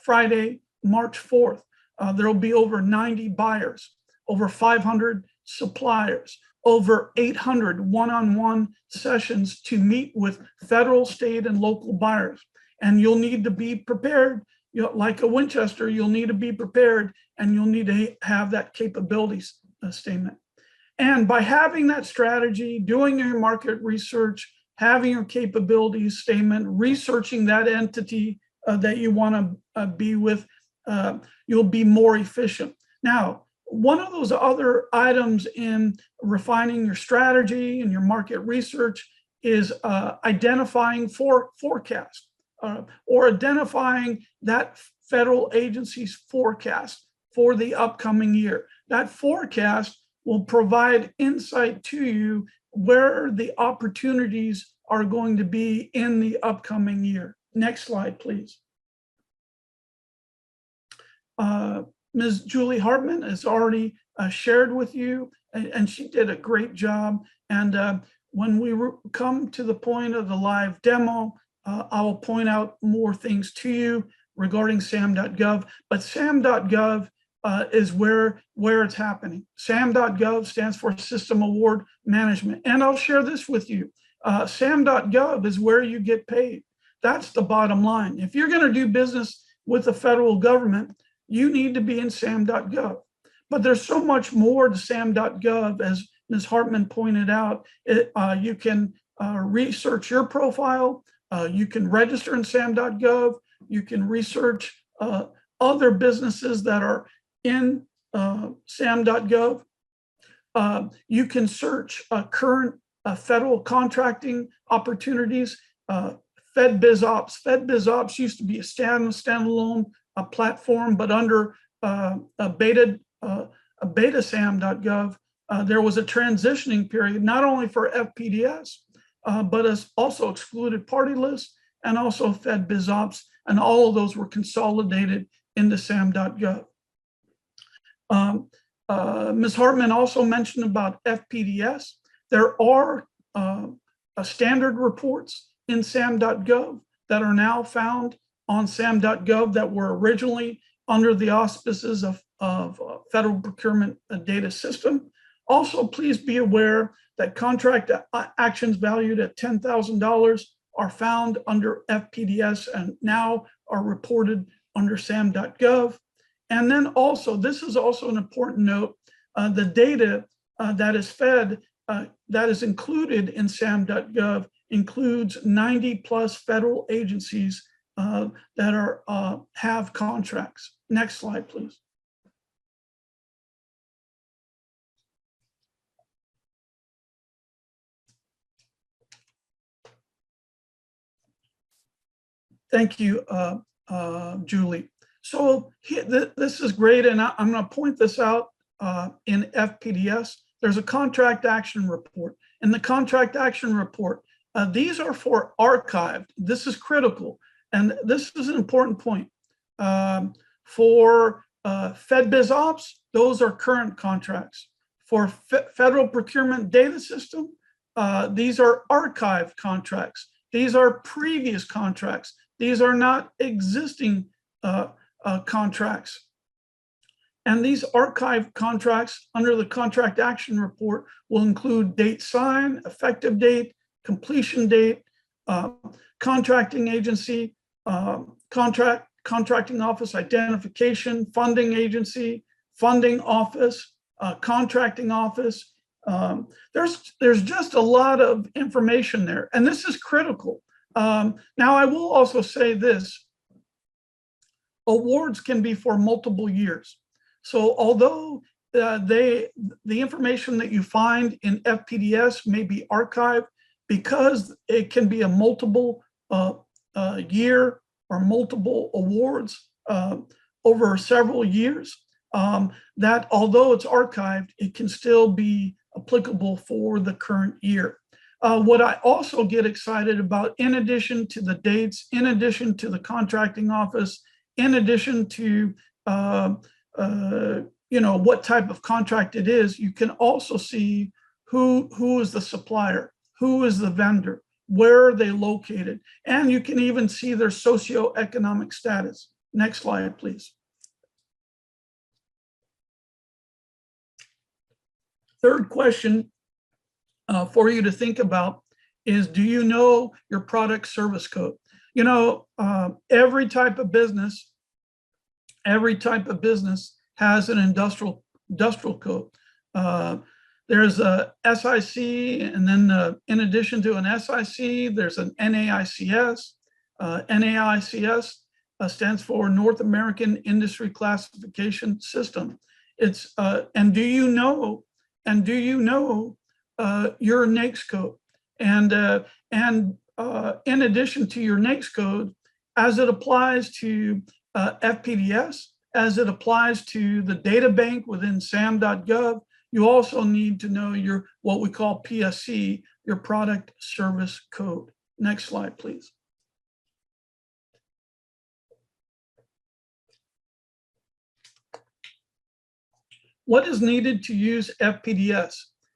Friday, March 4th. There will be over 90 buyers, over 500 suppliers, over 800 one-on-one sessions to meet with federal, state, and local buyers. And you'll need to be prepared. Like a Winchester, you'll need to be prepared, and you'll need to have that capabilities statement. And by having that strategy, doing your market research, having your capabilities statement, researching that entity that you want to be with, you'll be more efficient. Now, one of those other items in refining your strategy and your market research is identifying forecast or identifying that federal agency's forecast for the upcoming year. That forecast will provide insight to you where the opportunities are going to be in the upcoming year. Next slide, please. Ms. Julie Hartman has already shared with you, and she did a great job. And when we come to the point of the live demo, I will point out more things to you regarding SAM.gov, but SAM.gov is where it's happening. SAM.gov stands for System Award Management. And I'll share this with you. SAM.gov is where you get paid. That's the bottom line. If you're going to do business with the federal government, you need to be in SAM.gov. But there's so much more to SAM.gov, as Ms. Hartman pointed out. You can research your profile. You can register in SAM.gov. You can research other businesses that are in SAM.gov. You can search current federal contracting opportunities. FedBizOps. FedBizOps used to be a standalone platform, but under beta SAM.gov, there was a transitioning period, not only for FPDS, but as also excluded party lists and also FedBizOps, and all of those were consolidated into SAM.gov. Ms. Hartman also mentioned about FPDS. There are standard reports in SAM.gov that are now found on SAM.gov that were originally under the auspices of Federal Procurement Data System. Also, please be aware that contract actions valued at $10,000 are found under FPDS and now are reported under SAM.gov. And then also, this is also an important note, the data that is fed, that is included in sam.gov includes 90+ federal agencies that are have contracts. Next slide, please. Thank you, Julie. So this is great, and I'm going to point this out in FPDS. There's a contract action report. In the contract action report, these are for archived. This is critical, and this is an important point. For FedBizOps, those are current contracts. For Federal Procurement Data System, these are archived contracts. These are previous contracts. These are not existing contracts. And these archive contracts under the contract action report will include date signed, effective date, completion date, contracting agency, contracting office identification, funding agency, funding office, contracting office. There's just a lot of information there, and this is critical. Now, I will also say this: awards can be for multiple years. So although the information that you find in FPDS may be archived, because it can be a multiple year or multiple awards over several years, that although it's archived, it can still be applicable for the current year. What I also get excited about, in addition to the dates, in addition to the contracting office, in addition to what type of contract it is, you can also see who is the supplier, who is the vendor, where are they located, and you can even see their socioeconomic status. Next slide, please. Third question for you to think about is, do you know your product service code? You know, every type of business has an industrial code. There's a SIC, and then in addition to an SIC, there's an NAICS. NAICS stands for North American Industry Classification System. It's and do you know your NAICS code? And in addition to your NAICS code, as it applies to FPDS, as it applies to the data bank within sam.gov, you also need to know your what we call PSC, your product service code. Next slide, please. What is needed to use FPDS?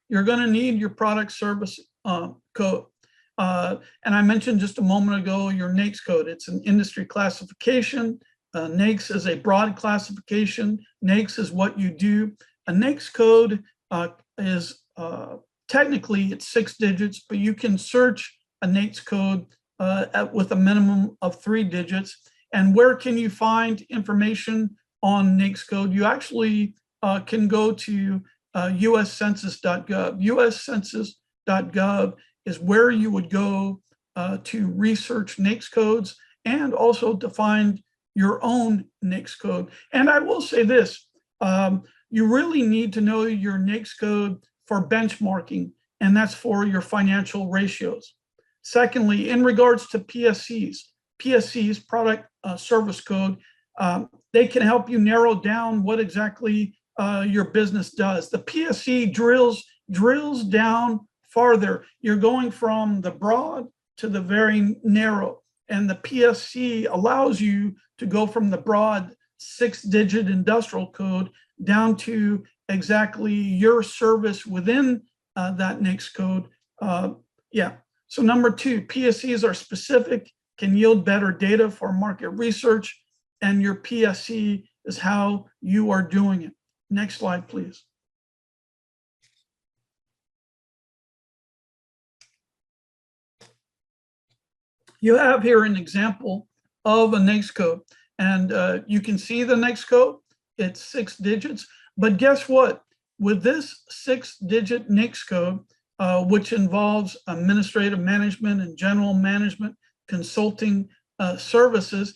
You're going to need your product service code. And I mentioned just a moment ago your NAICS code. It's an industry classification. NAICS is a broad classification. NAICS is what you do. A NAICS code is technically it's 6 digits, but you can search a NAICS code with a minimum of 3 digits. And where can you find information on NAICS code? You actually can go to uscensus.gov. uscensus.gov is where you would go to research NAICS codes and also to find your own NAICS code. And I will say this, you really need to know your NAICS code for benchmarking, and that's for your financial ratios. Secondly, in regards to PSCs, product service code, they can help you narrow down what exactly your business does. The PSC drills down farther. You're going from the broad to the very narrow, and the PSC allows you to go from the broad 6-digit industrial code down to exactly your service within that NAICS code. So number 2, PSCs are specific, can yield better data for market research, and your PSC is how you are doing it. Next slide, please. You have here an example of a NAICS code, and you can see the NAICS code. it's 6 digits. But guess what? With this 6-digit NAICS code, which involves administrative management and general management consulting services,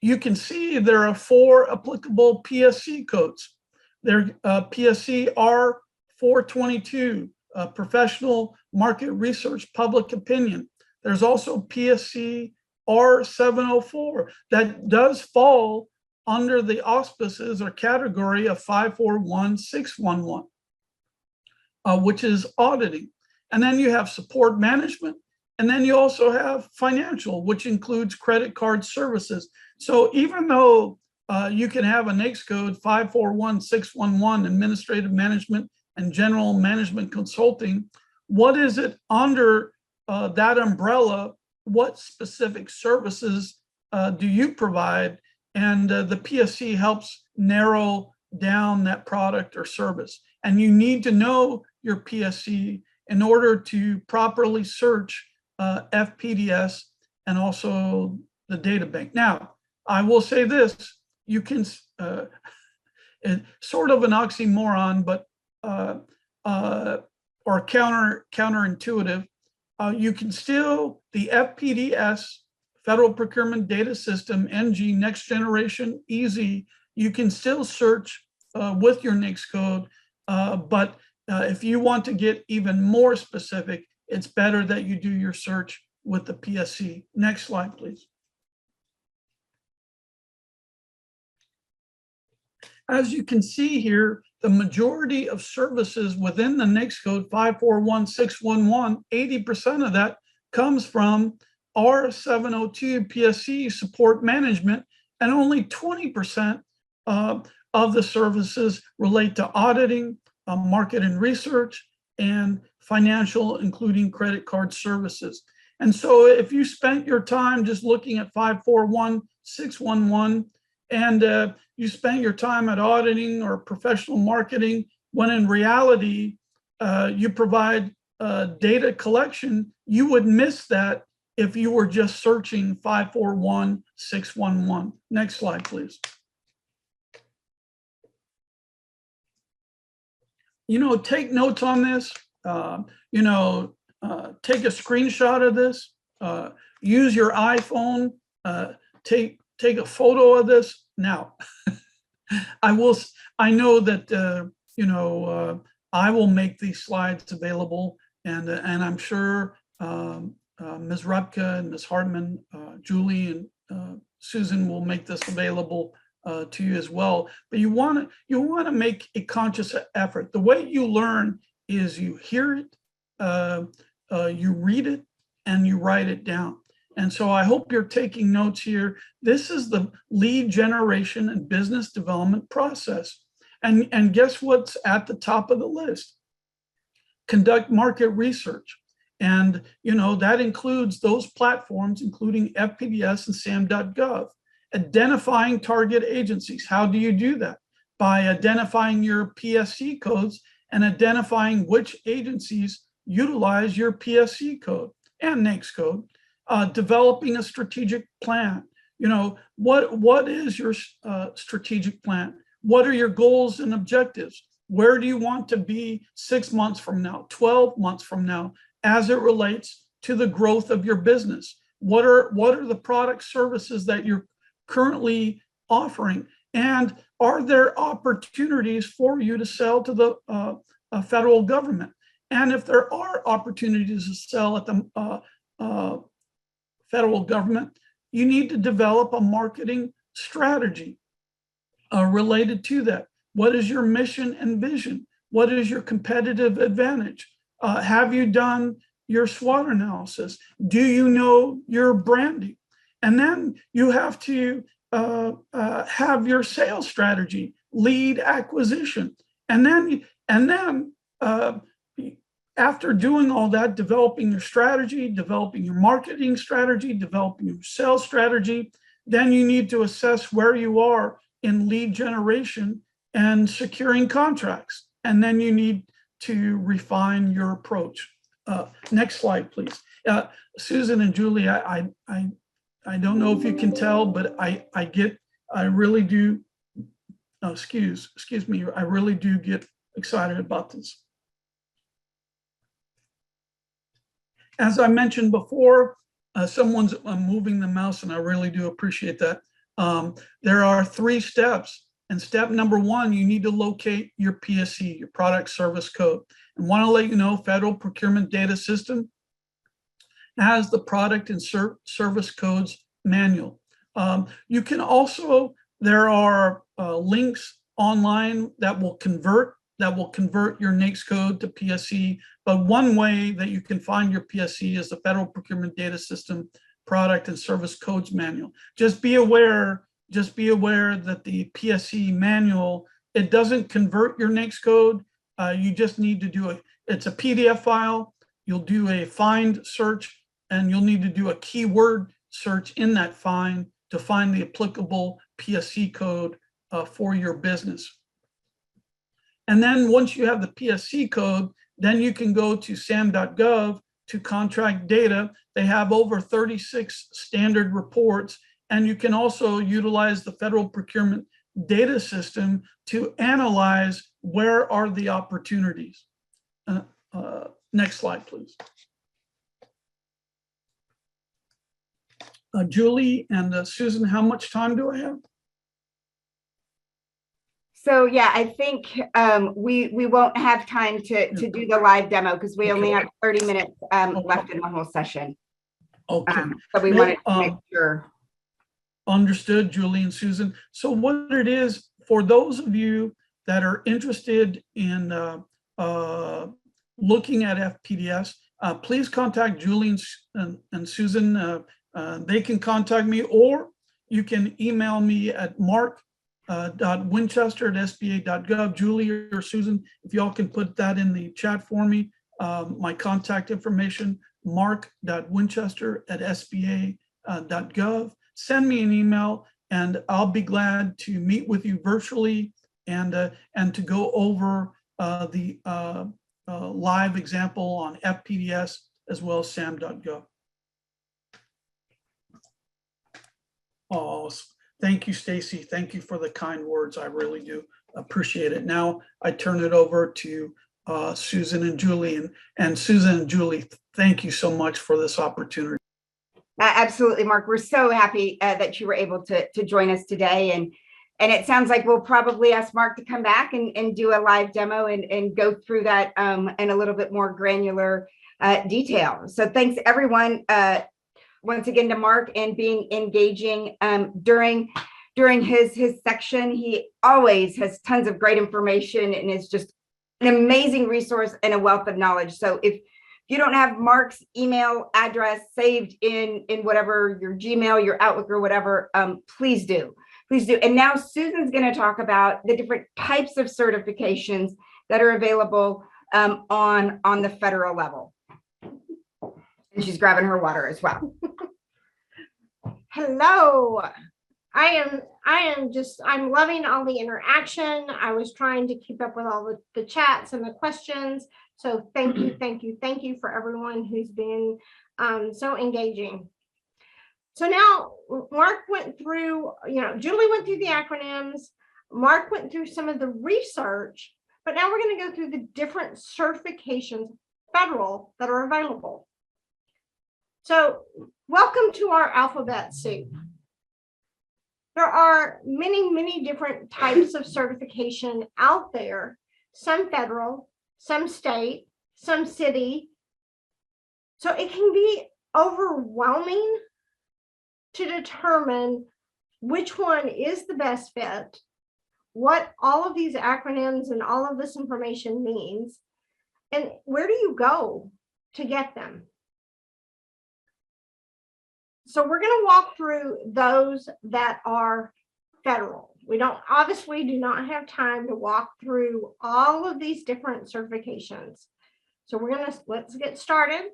you can see there are 4 applicable PSC codes. There PSC R422, professional market research public opinion. There's also PSC R704 that does fall under the auspices or category of 541611, which is auditing. And then you have support management. And then you also have financial, which includes credit card services. So even though you can have a NAICS code 541611, administrative management and general management consulting, what is it under that umbrella? What specific services do you provide? And the PSC helps narrow down that product or service. And you need to know your PSC in order to properly search FPDS and also the databank. Now, I will say this, you can, it's sort of an oxymoron, but or counterintuitive, you can still, the FPDS, Federal Procurement Data System, NG, Next Generation, Easy, you can still search with your NAICS code, but if you want to get even more specific, it's better that you do your search with the PSC. Next slide, please. As you can see here, the majority of services within the NAICS code 541611, 80% of that comes from R702 PSC support management, and only 20% of the services relate to auditing, market and research, and financial, including credit card services. And so if you spent your time just looking at 541611 and you spent your time at auditing or professional marketing, when in reality you provide data collection, you would miss that if you were just searching 541611. Next slide, please. You know, take notes on this. You know, take a screenshot of this. Use your iPhone. Take a photo of this. Now, I know that you know, I will make these slides available, and I'm sure Ms. Repka and Ms. Hartman, Julie and Susan will make this available to you as well. But you want to make a conscious effort. The way you learn is you hear it, you read it, and you write it down. And so I hope you're taking notes here. This is the lead generation and business development process. And guess what's at the top of the list? Conduct market research. And you know, that includes those platforms, including FPDS and SAM.gov. Identifying target agencies. How do you do that? By identifying your PSC codes and identifying which agencies utilize your PSC code and NAICS code. Developing a strategic plan. You know, what is your strategic plan? What are your goals and objectives? Where do you want to be 6 months from now, 12 months from now, as it relates to the growth of your business? What are the product services that you're currently offering? And are there opportunities for you to sell to the federal government? And if there are opportunities to sell at the federal government, you need to develop a marketing strategy related to that. What is your mission and vision? What is your competitive advantage? Have you done your SWOT analysis? Do you know your branding? And then you have to have your sales strategy, lead acquisition. And then after doing all that, developing your strategy, developing your marketing strategy, developing your sales strategy, then you need to assess where you are in lead generation and securing contracts. And then you need to refine your approach. Next slide, please. Susan and Julie, I don't know if you can tell, but I really do excuse me, I really do get excited about this. As I mentioned before, someone's moving the mouse, and I really do appreciate that. There are 3 steps. And step number 1, you need to locate your PSC, your product service code. And want to let you know, Federal Procurement Data System has the product and service codes manual. You can also, there are links online that will convert your NAICS code to PSC. But one way that you can find your PSC is the Federal Procurement Data System Product and Service Codes Manual. Just be aware that the PSC manual, it doesn't convert your NAICS code. You just need to do it's a PDF file. You'll do a find search, and you'll need to do a keyword search in that find to find the applicable PSC code for your business. And then once you have the PSC code, then you can go to sam.gov to contract data. They have over 36 standard reports, and you can also utilize the Federal Procurement Data System to analyze where are the opportunities. Next slide, please. Julie and Susan, how much time do I have? So yeah, I think we won't have time to do the live demo because we only have 30 minutes left in the whole session. Okay. So we wanted to make sure. Understood, Julie and Susan. So what it is, for those of you that are interested in looking at FPDS, please contact Julie and Susan. They can contact me, or you can email me at mark.winchester@sba.gov. Julie or Susan, if y'all can put that in the chat for me, my contact information, mark.winchester@sba.gov. Send me an email, and I'll be glad to meet with you virtually and to go over the live example on FPDS as well as sam.gov. Oh, thank you, Stacy. Thank you for the kind words. I really do appreciate it. Now I turn it over to Susan and Julie. And Susan and Julie, thank you so much for this opportunity. Absolutely, Mark. We're so happy that you were able to join us today. And it sounds like we'll probably ask Mark to come back and do a live demo and go through that in a little bit more granular detail. So thanks, everyone. Once again to Mark and being engaging during his section. He always has tons of great information and is just an amazing resource and a wealth of knowledge. So if you don't have Mark's email address saved in whatever your Gmail, your Outlook, or whatever, please do. Please do. And now Susan's going to talk about the different types of certifications that are available on the federal level. And she's grabbing her water as well. Hello. I'm loving all the interaction. I was trying to keep up with all the chats and the questions. So thank you for everyone who's been so engaging. So now Mark went through, Julie went through the acronyms. Mark went through some of the research, but now we're going to go through the different certifications, federal, that are available. So welcome to our alphabet soup. There are many, many different types of certification out there, some federal, some state, some city. So it can be overwhelming to determine which one is the best fit, what all of these acronyms and all of this information means, and where do you go to get them. So we're going to walk through those that are federal. We obviously do not have time to walk through all of these different certifications. So let's get started.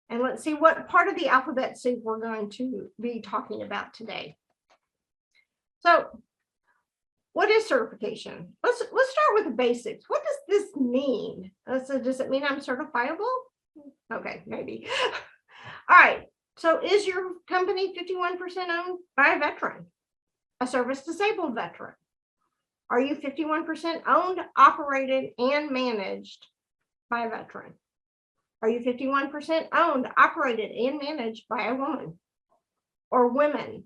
And let's see what part of the alphabet soup we're going to be talking about today. So what is certification? Let's start with the basics. What does this mean? So does it mean I'm certifiable? Okay, maybe. All right. So is your company 51% owned by a veteran, a service disabled veteran, Are you 51% owned, operated, and managed by a veteran? Are you 51% owned, operated, and managed by a woman or women?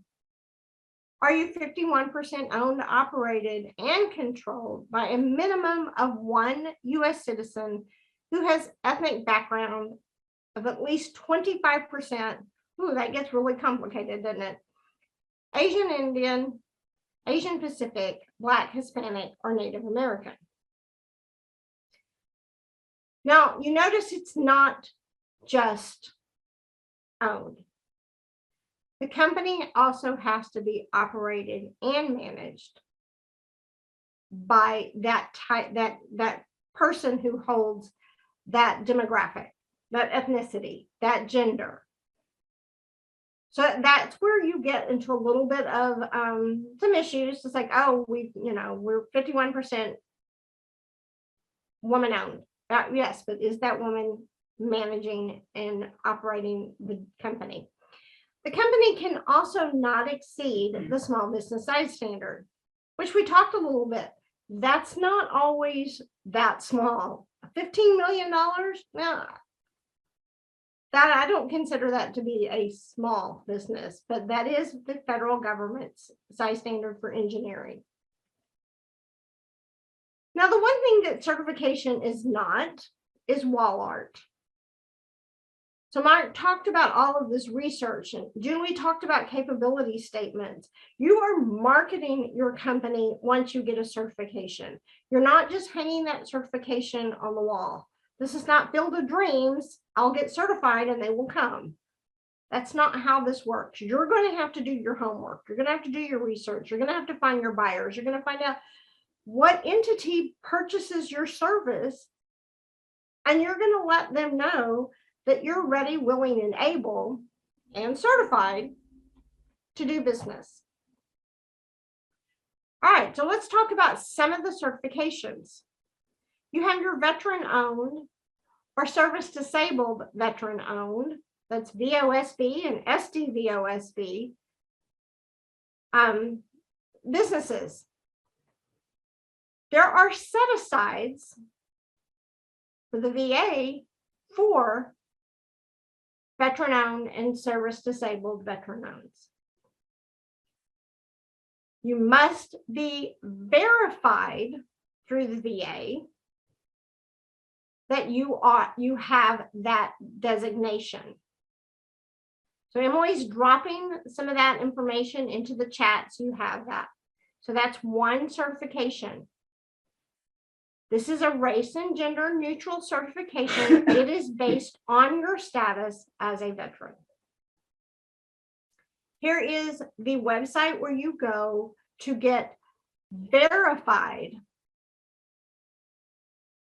Are you 51% owned, operated, and controlled by a minimum of one U.S. citizen who has ethnic background of at least 25%? Ooh, that gets really complicated, doesn't it? Asian Indian, Asian Pacific, Black, Hispanic, or Native American. Now, you notice it's not just owned. The company also has to be operated and managed by that type, that person who holds that demographic, that ethnicity, that gender. So that's where you get into a little bit of some issues. It's like, oh, we're 51% woman owned. Yes, but is that woman managing and operating the company? The company can also not exceed the small business size standard, which we talked a little bit. That's not always that small. $15 million? Well, that I don't consider that to be a small business, but that is the federal government's size standard for engineering. Now, the one thing that certification is not is wall art. So Mark talked about all of this research, and Julie talked about capability statements. You are marketing your company once you get a certification. You're not just hanging that certification on the wall. This is not Field of Dreams. I'll get certified and they will come. That's not how this works. You're going to have to do your homework. You're going to have to do your research. You're going to have to find your buyers. You're going to find out what entity purchases your service, and you're going to let them know that you're ready, willing, and able, and certified to do business. All right, so let's talk about some of the certifications. You have your veteran-owned or service-disabled veteran-owned. That's VOSB and SDVOSB businesses. There are set-asides for the VA for veteran-owned and service-disabled veteran-owned. You must be verified through the VA that you have that designation. So Emily's dropping some of that information into the chat so you have that. So that's one certification. This is a race and gender neutral certification. It is based on your status as a veteran. Here is the website where you go to get verified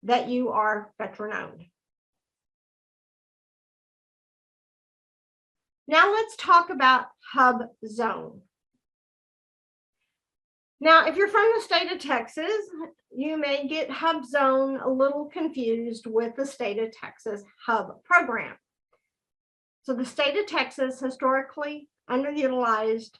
that you are veteran owned. Now let's talk about Hub Zone. Now, if you're from the state of Texas, you may get Hub Zone a little confused with the state of Texas Hub program. So the state of Texas historically underutilized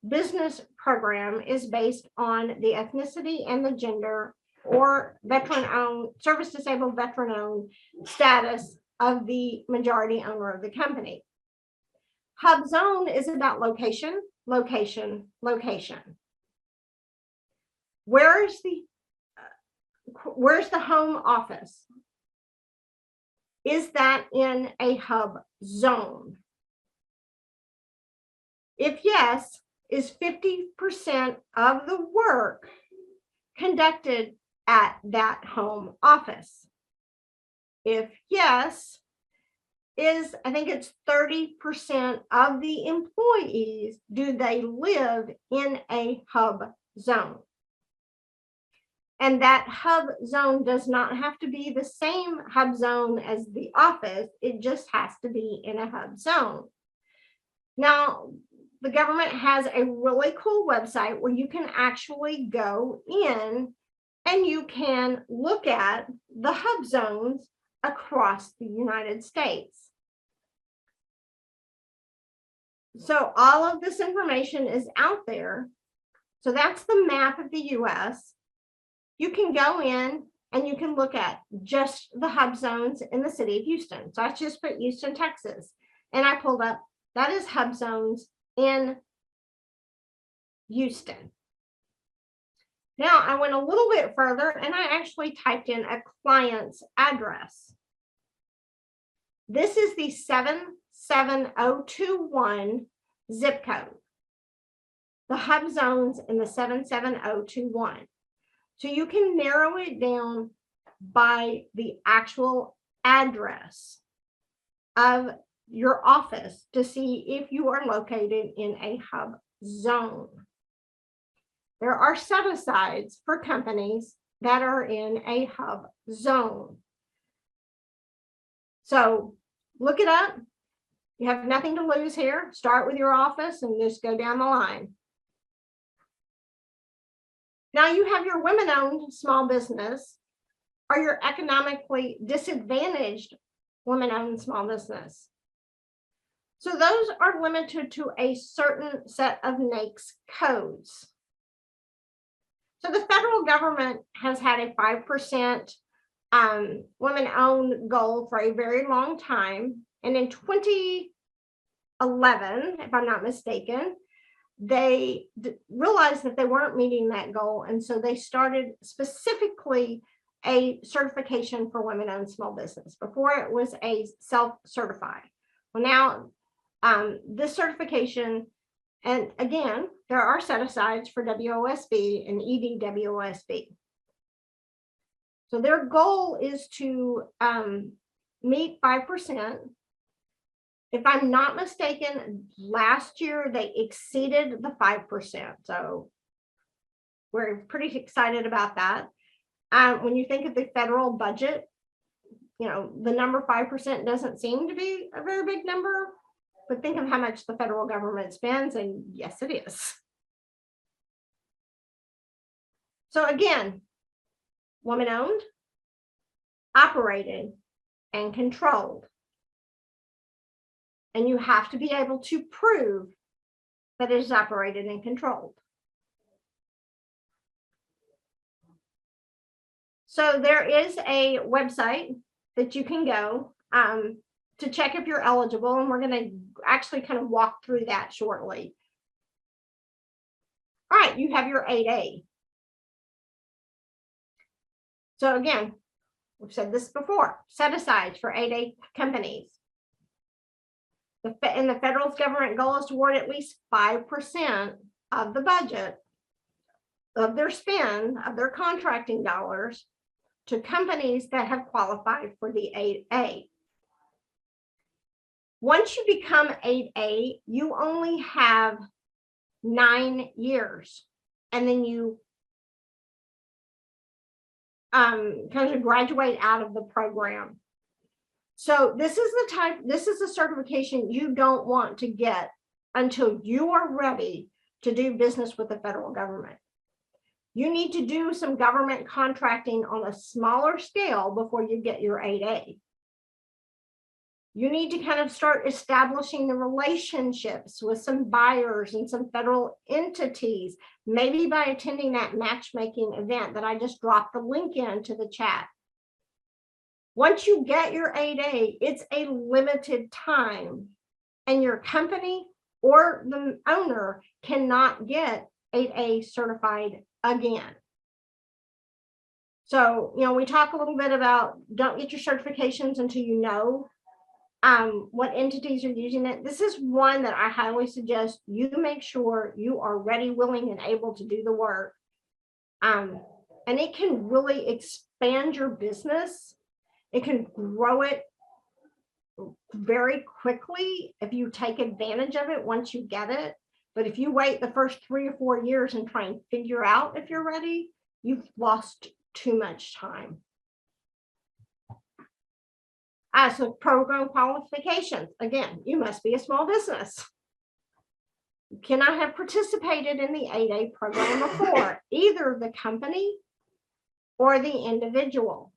business program is based on the ethnicity and the gender or veteran-owned, service-disabled veteran-owned status of the majority owner of the company. Hub Zone is about location, location, location. Where's the home office? Is that in a hub zone? If yes, is 50% of the work conducted at that home office? If yes, I think it's 30% of the employees, do they live in a hub zone? And that hub zone does not have to be the same hub zone as the office. It just has to be in a hub zone. Now, the government has a really cool website where you can actually go in and you can look at the hub zones across the United States. So all of this information is out there. So that's the map of the US. you can go in and you can look at just the hub zones in the city of Houston. So I just put Houston, Texas, and I pulled up, that is hub zones in Houston. Now I went a little bit further and I actually typed in a client's address. This is the 77021 zip code. The hub zones in the 77021. So you can narrow it down by the actual address of your office to see if you are located in a hub zone. There are set-asides for companies that are in a hub zone. So look it up. You have nothing to lose here. Start with your office and just go down the line. Now you have your women-owned small business or your economically disadvantaged women-owned small business. So those are limited to a certain set of NAICS codes. So the federal government has had a 5% women-owned goal for a very long time. And in 2011, if I'm not mistaken, they realized that they weren't meeting that goal. And so they started specifically a certification for women-owned small business. Before it was a self-certify. Well, now this certification, and again, there are set-asides for WOSB and EDWOSB. So their goal is to meet 5%. If I'm not mistaken, last year they exceeded the 5%. So we're pretty excited about that. When you think of the federal budget, you know, the number 5% doesn't seem to be a very big number, but think of how much the federal government spends, and yes, it is. So again, woman-owned, operated, and controlled. And you have to be able to prove that it is operated and controlled. So there is a website that you can go to check if you're eligible, and we're going to actually kind of walk through that shortly. All right, you have your 8A. So again, we've said this before, set-asides for 8A companies. And the federal government goal is to award at least 5% of the budget of their spend, of their contracting dollars, to companies that have qualified for the 8A. Once you become 8A, you only have 9 years, and then you kind of graduate out of the program. So this is a certification you don't want to get until you are ready to do business with the federal government. You need to do some government contracting on a smaller scale before you get your 8A. You need to kind of start establishing the relationships with some buyers and some federal entities, maybe by attending that matchmaking event that I just dropped the link into the chat. Once you get your 8A, it's a limited time, and your company or the owner cannot get 8A certified again. So, you know, we talk a little bit about don't get your certifications until you know what entities are using it. This is one that I highly suggest you make sure you are ready, willing, and able to do the work. And it can really expand your business. It can grow it very quickly if you take advantage of it once you get it. But if you wait the first 3 or 4 years and try and figure out if you're ready, you've lost too much time. So program qualifications, again, you must be a small business. You cannot have participated in the 8A program before, either the company or the individual.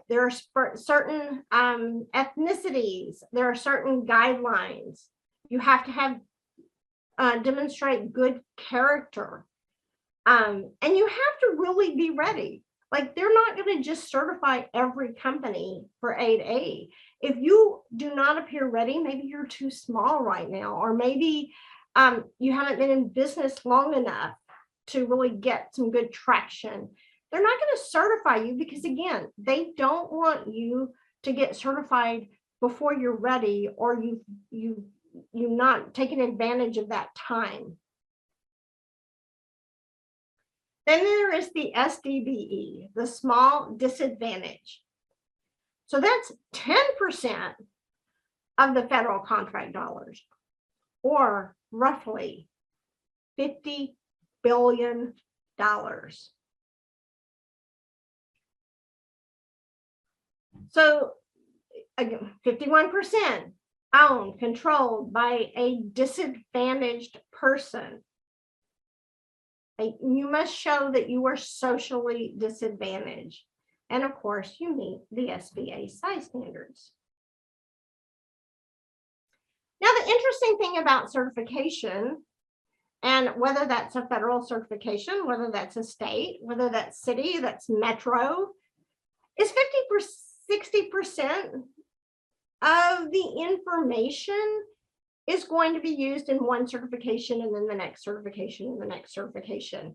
There are certain ethnicities, there are certain guidelines. You have to have demonstrate good character. And you have to really be ready. Like, they're not going to just certify every company for 8A. If you do not appear ready, maybe you're too small right now, or maybe you haven't been in business long enough to really get some good traction. They're not going to certify you because, again, they don't want you to get certified before you're ready, or you've not taken advantage of that time. Then there is the SDVE, the small disadvantage. So that's 10% of the federal contract dollars, or roughly $50 billion. So again, 51% owned, controlled by a disadvantaged person. You must show that you are socially disadvantaged. And of course, you meet the SBA size standards. Now, the interesting thing about certification, and whether that's a federal certification, whether that's a state, whether that's city, that's metro, is 60% of the information is going to be used in one certification, and then the next certification, and the next certification.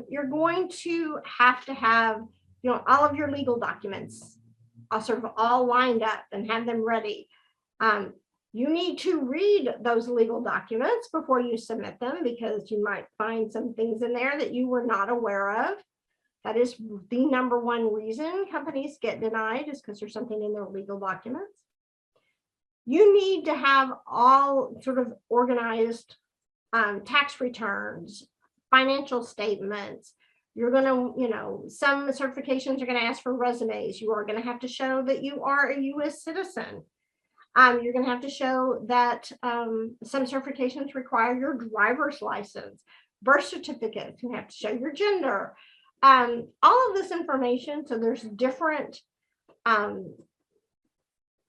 You're going to have, all of your legal documents sort of all lined up and have them ready. You need to read those legal documents before you submit them, because you might find some things in there that you were not aware of. That is the number one reason companies get denied, is because there's something in their legal documents. You need to have all sort of organized tax returns, financial statements. You're going to, some certifications are going to ask for resumes. You are going to have to show that you are a U.S. citizen. You're going to have to show that some certifications require your driver's license, birth certificate. You have to show your gender. All of this information. So there's different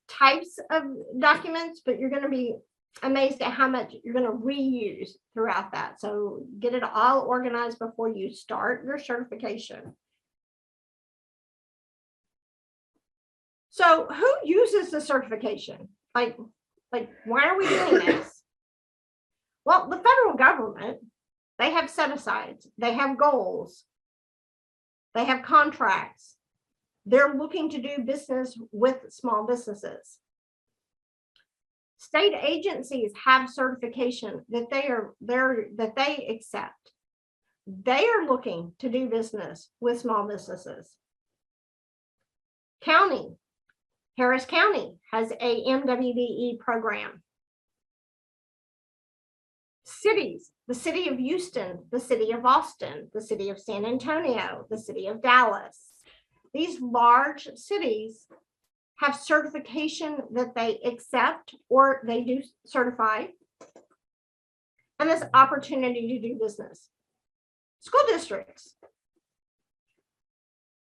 types of documents, but you're going to be amazed at how much you're going to reuse throughout that. So get it all organized before you start your certification. So who uses the certification? Like why are we doing this? Well, the federal government, they have set-asides, they have goals, they have contracts. They're looking to do business with small businesses. State agencies have certification that they accept. They are looking to do business with small businesses. County, Harris County has a MWBE program. Cities, the city of Houston, the city of Austin, the city of San Antonio, the city of Dallas. These large cities have certification that they accept or they do certify, and this opportunity to do business. School districts,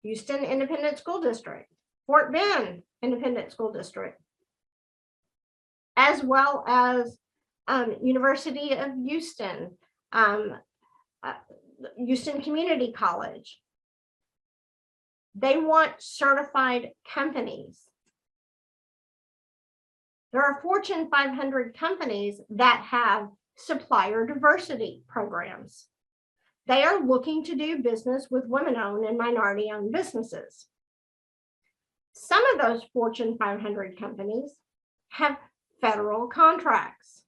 Houston Independent School District, Fort Bend Independent School District, as well as University of Houston, Houston Community College. They want certified companies. There are Fortune 500 companies that have supplier diversity programs. They are looking to do business with women-owned and minority-owned businesses. Some of those Fortune 500 companies have federal contracts.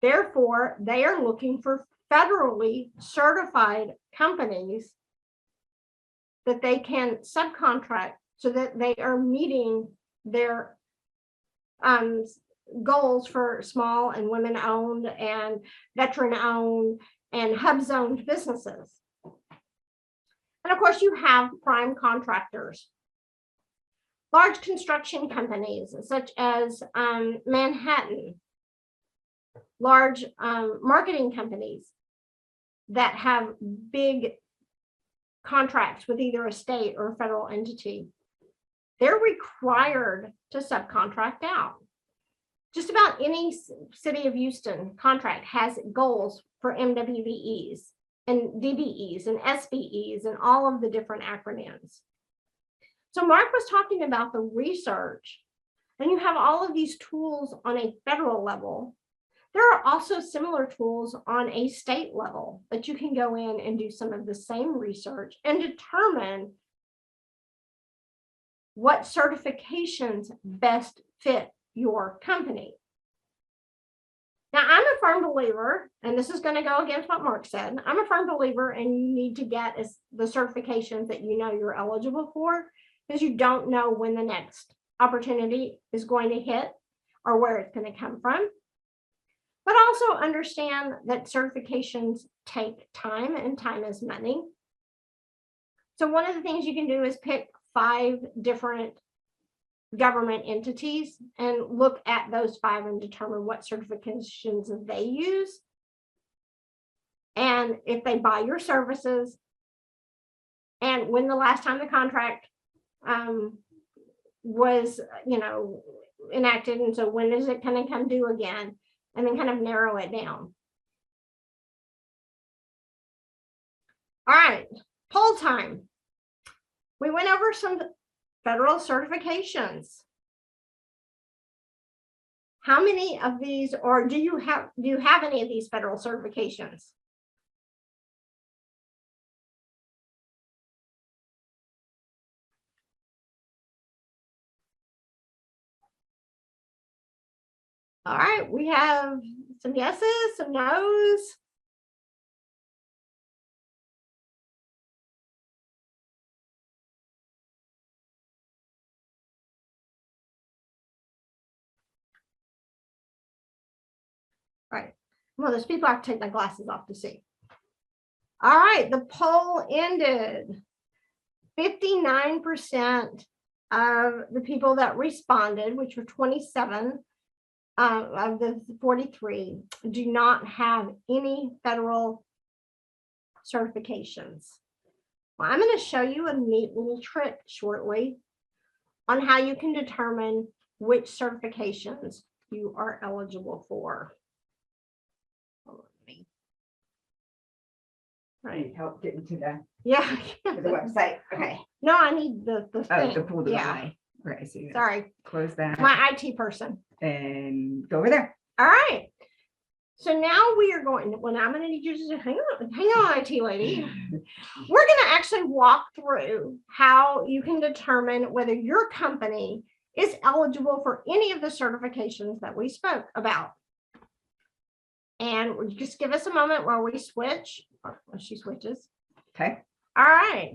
Therefore, they are looking for federally certified companies that they can subcontract so that they are meeting their goals for small and women-owned and veteran-owned and hub-zoned businesses. And of course, you have prime contractors. Large construction companies such as Manhattan, large marketing companies that have big contracts with either a state or a federal entity. They're required to subcontract out. Just about any city of Houston contract has goals for MWBEs. and DBEs and SBEs and all of the different acronyms. So Mark was talking about the research, and you have all of these tools on a federal level. There are also similar tools on a state level that you can go in and do some of the same research and determine what certifications best fit your company. Now, I'm a firm believer, and this is going to go against what Mark said. I'm a firm believer, and you need to get the certifications that you know you're eligible for, because you don't know when the next opportunity is going to hit or where it's going to come from. But also understand that certifications take time, and time is money. So one of the things you can do is pick 5 different government entities and look at those 5 and determine what certifications they use. And if they buy your services, and when the last time the contract was, enacted, and so when is it going to come due again, and then kind of narrow it down. All right, poll time. We went over some federal certifications. How many of these, or do you have any of these federal certifications? All right, we have some yeses, some no's. All right, well, there's people I have to take my glasses off to see. All right, the poll ended. 59% of the people that responded, which were 27 of the 43, do not have any federal certifications. Well, I'm going to show you a neat little trick shortly on how you can determine which certifications you are eligible for. I need help getting to the the website. Okay. No, I need the thing. To pull the yeah. eye. Okay, so you Sorry, close that my IT person. and go over there. All right. So now we are going, I'm going to need you to hang on, IT lady. We're going to actually walk through how you can determine whether your company is eligible for any of the certifications that we spoke about. And just give us a moment while we switch, or when she switches. Okay. All right.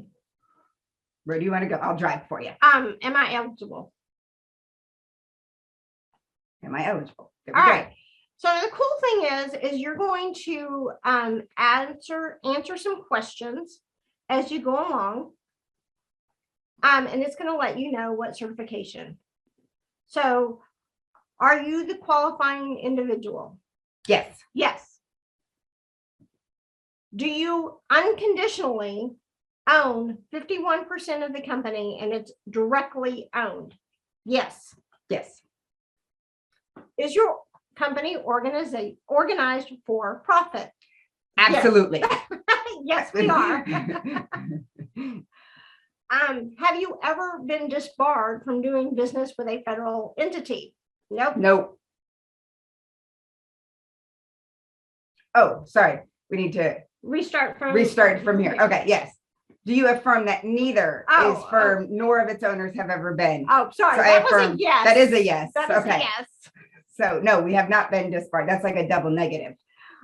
Where do you want to go? I'll drive for you. Am I eligible? Am I eligible? There All we go. right. So the cool thing is you're going to answer some questions as you go along. And it's going to let you know what certification. So are you the qualifying individual? Yes. Yes. Do you unconditionally own 51% of the company and it's directly owned? Yes. Yes. Is your company organized for profit? Absolutely. Yes, we are. Have you ever been disbarred from doing business with a federal entity? Nope. Nope. Oh, sorry. We need to Restart from here. Okay, yes. Do you affirm that neither is firm nor of its owners have ever been? Oh, sorry. So That was a yes. That is a yes. That is okay. a yes. So no, we have not been disbarred. That's like a double negative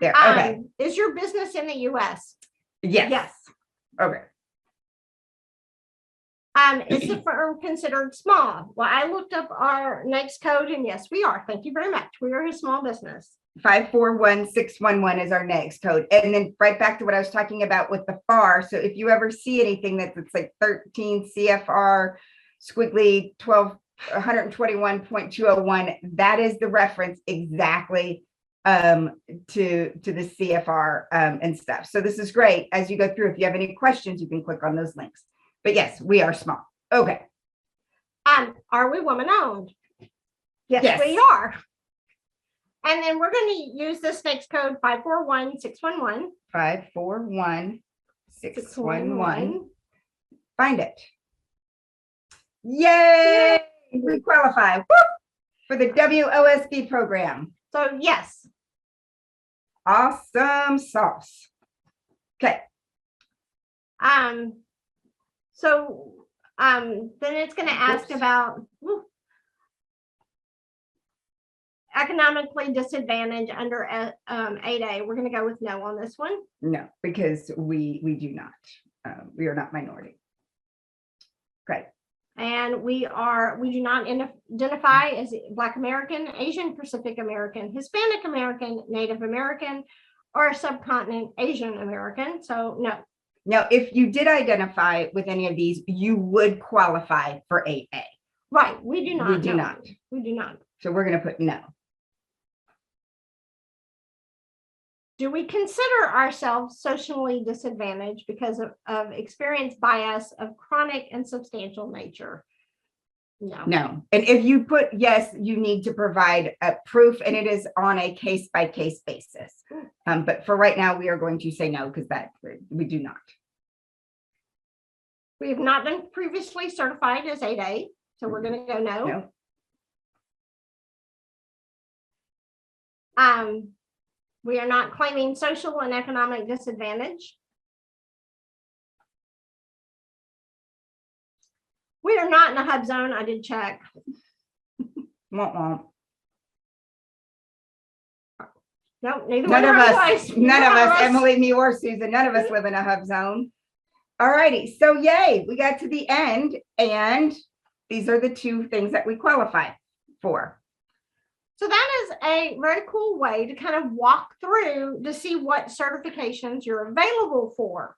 there. Okay. Is your business in the US? Yes. Yes. Okay. Is the firm considered small? Well, I looked up our next code and yes, we are. Thank you very much. We are a small business. 541611 is our next code. And then right back to what I was talking about with the FAR. So if you ever see anything that's like 13 CFR squiggly 121.201, that is the reference exactly to the CFR and stuff. So this is great. As you go through, if you have any questions, you can click on those links. But yes, we are small. Okay. Are we woman owned? Yes, Yes. we are. And then we're going to use this next code 541611. 541611. Find it. Yay! We qualify. Woo! For the WOSB program. So yes. Awesome sauce. Okay. Then it's going to ask about economically disadvantaged under 8A. We're going to go with no on this one. No, because we do not. We are not minority. Great. And we do not identify as Black American, Asian Pacific American, Hispanic American, Native American, or subcontinent Asian American. So no. Now, if you did identify with any of these, you would qualify for 8A. Right. We do not. We do not. We do not. So we're going to put no. Do we consider ourselves socially disadvantaged because of experience bias of chronic and substantial nature? No. No. And if you put yes, you need to provide a proof, and it is on a case-by-case basis. But for right now, we are going to say no because that we do not. We have not been previously certified as 8A, so we're going to go no. No. We are not claiming social and economic disadvantage. We are not in a HUD zone. I did check. Womp womp. Nope, neither None one of us, us. none of us, Emily, me, or Susan, none of us live in a hub zone. All righty, so yay, we got to the end, and these are the two things that we qualify for. So that is a very cool way to kind of walk through to see what certifications you're available for.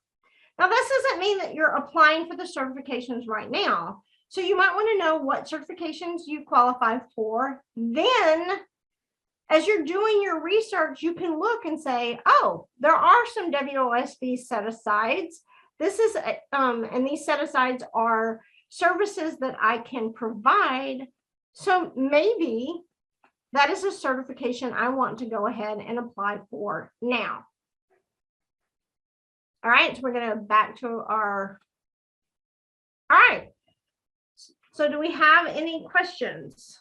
Now, this doesn't mean that you're applying for the certifications right now. So you might want to know what certifications you qualify for. Then, as you're doing your research, you can look and say, oh, there are some WOSB set-asides. This is, and these set-asides are services that I can provide. So maybe that is a certification I want to go ahead and apply for now. All right, so we're going to back to our, all right. So do we have any questions?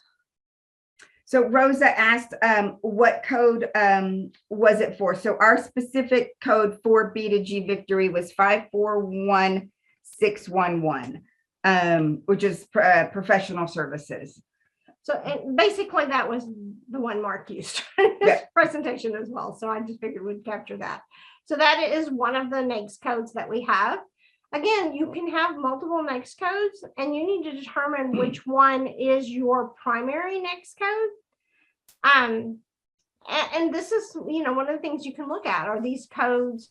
So Rosa asked what code was it for? So our specific code for B2G Victory was 541611, which is professional services. So and basically that was the one Mark used in his presentation as well. So I just figured we'd capture that. So that is one of the NAICS codes that we have. Again, you can have multiple NAICS codes and you need to determine which one is your primary NAICS code. And this is, you know, one of the things you can look at are these codes,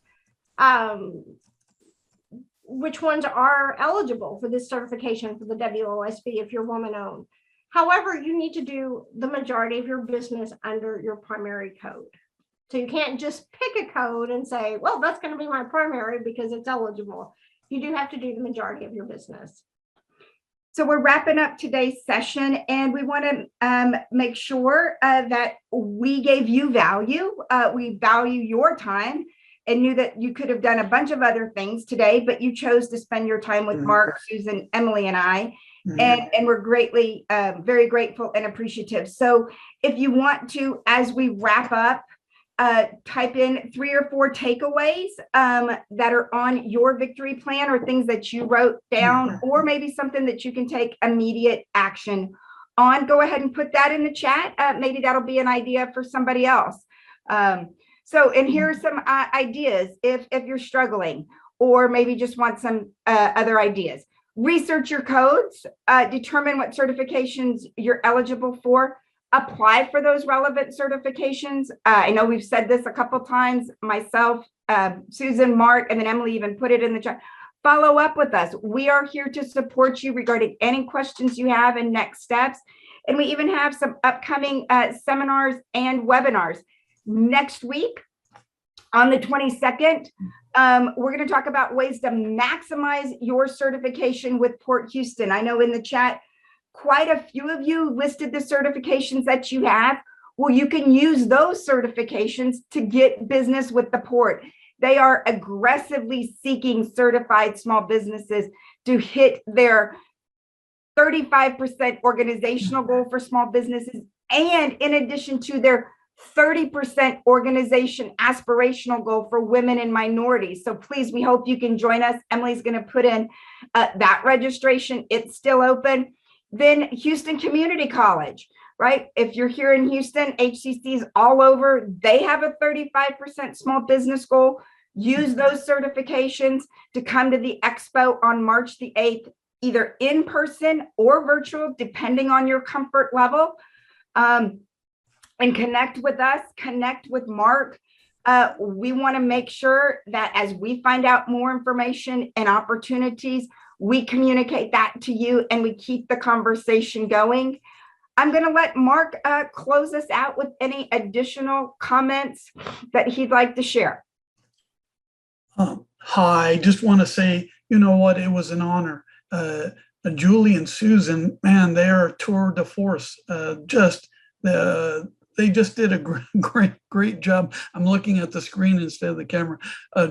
which ones are eligible for this certification for the WOSB if you're woman owned. However, you need to do the majority of your business under your primary code. So you can't just pick a code and say, well, that's going to be my primary because it's eligible. You do have to do the majority of your business. So we're wrapping up today's session, and we want to make sure that we gave you value. We value your time and knew that you could have done a bunch of other things today, but you chose to spend your time with Mark, Susan, Emily, and I. And we're greatly, very grateful and appreciative. So if you want to, as we wrap up, type in 3 or 4 takeaways that are on your victory plan or things that you wrote down, or maybe something that you can take immediate action on. Go ahead and put that in the chat. Maybe that'll be an idea for somebody else. And here are some ideas if you're struggling, or maybe just want some other ideas. Research your codes, determine what certifications you're eligible for, apply for those relevant certifications. I know we've said this a couple times, myself, Susan, Mark, and then Emily even put it in the chat. Follow up with us. We are here to support you regarding any questions you have and next steps. And we even have some upcoming seminars and webinars. Next week, on the 22nd, we're going to talk about ways to maximize your certification with Port Houston. I know in the chat, quite a few of you listed the certifications that you have. Well, you can use those certifications to get business with the port. They are aggressively seeking certified small businesses to hit their 35% organizational goal for small businesses, and in addition to their 30% organization aspirational goal for women and minorities. So please, we hope you can join us. Emily's going to put in that registration. It's still open. Then Houston Community College, right? If you're here in Houston, HCC's all over. They have a 35% small business goal. Use those certifications to come to the expo on March the 8th, either in person or virtual, depending on your comfort level. And connect with us, connect with Mark. We want to make sure that as we find out more information and opportunities, we communicate that to you and we keep the conversation going. I'm going to let Mark close us out with any additional comments that he'd like to share. Hi, just want to say, you know what, it was an honor. Julie and Susan, man, they are tour de force. They just did a great job. I'm looking at the screen instead of the camera.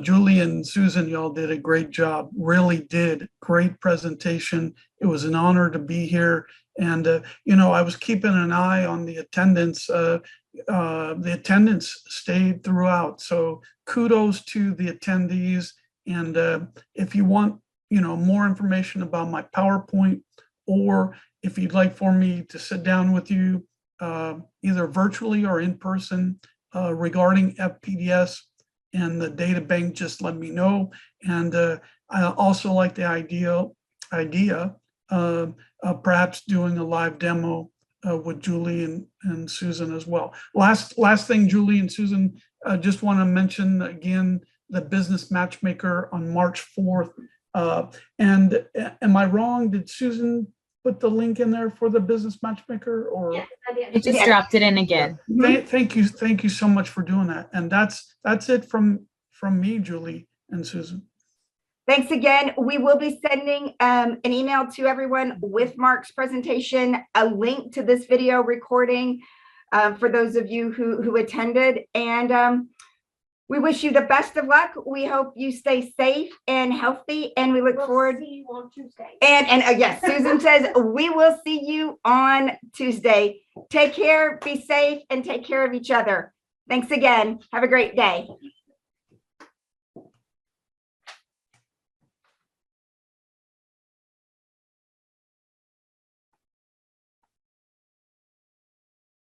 Julie and Susan, y'all did a great job. Really did. Great presentation. It was an honor to be here. And, you know, I was keeping an eye on the attendance. The attendance stayed throughout. So kudos to the attendees. And if you want, you know, more information about my PowerPoint, or if you'd like for me to sit down with you, either virtually or in person, regarding FPDS and the data bank, just let me know. And I also like the idea of perhaps doing a live demo with Julie and Susan as well. Last thing, Julie and Susan, just want to mention again the business matchmaker on March 4th. And am I wrong? Did Susan put the link in there for the business matchmaker? Or yes, it just dropped it in again. Thank you so much for doing that. And that's it from me, Julie and Susan. Thanks again. We will be sending an email to everyone with Mark's presentation, a link to this video recording for those of you who attended. And we wish you the best of luck. We hope you stay safe and healthy, and we look forward. See you on Tuesday. And yes, Susan says we will see you on Tuesday. Take care, be safe, and take care of each other. Thanks again. Have a great day.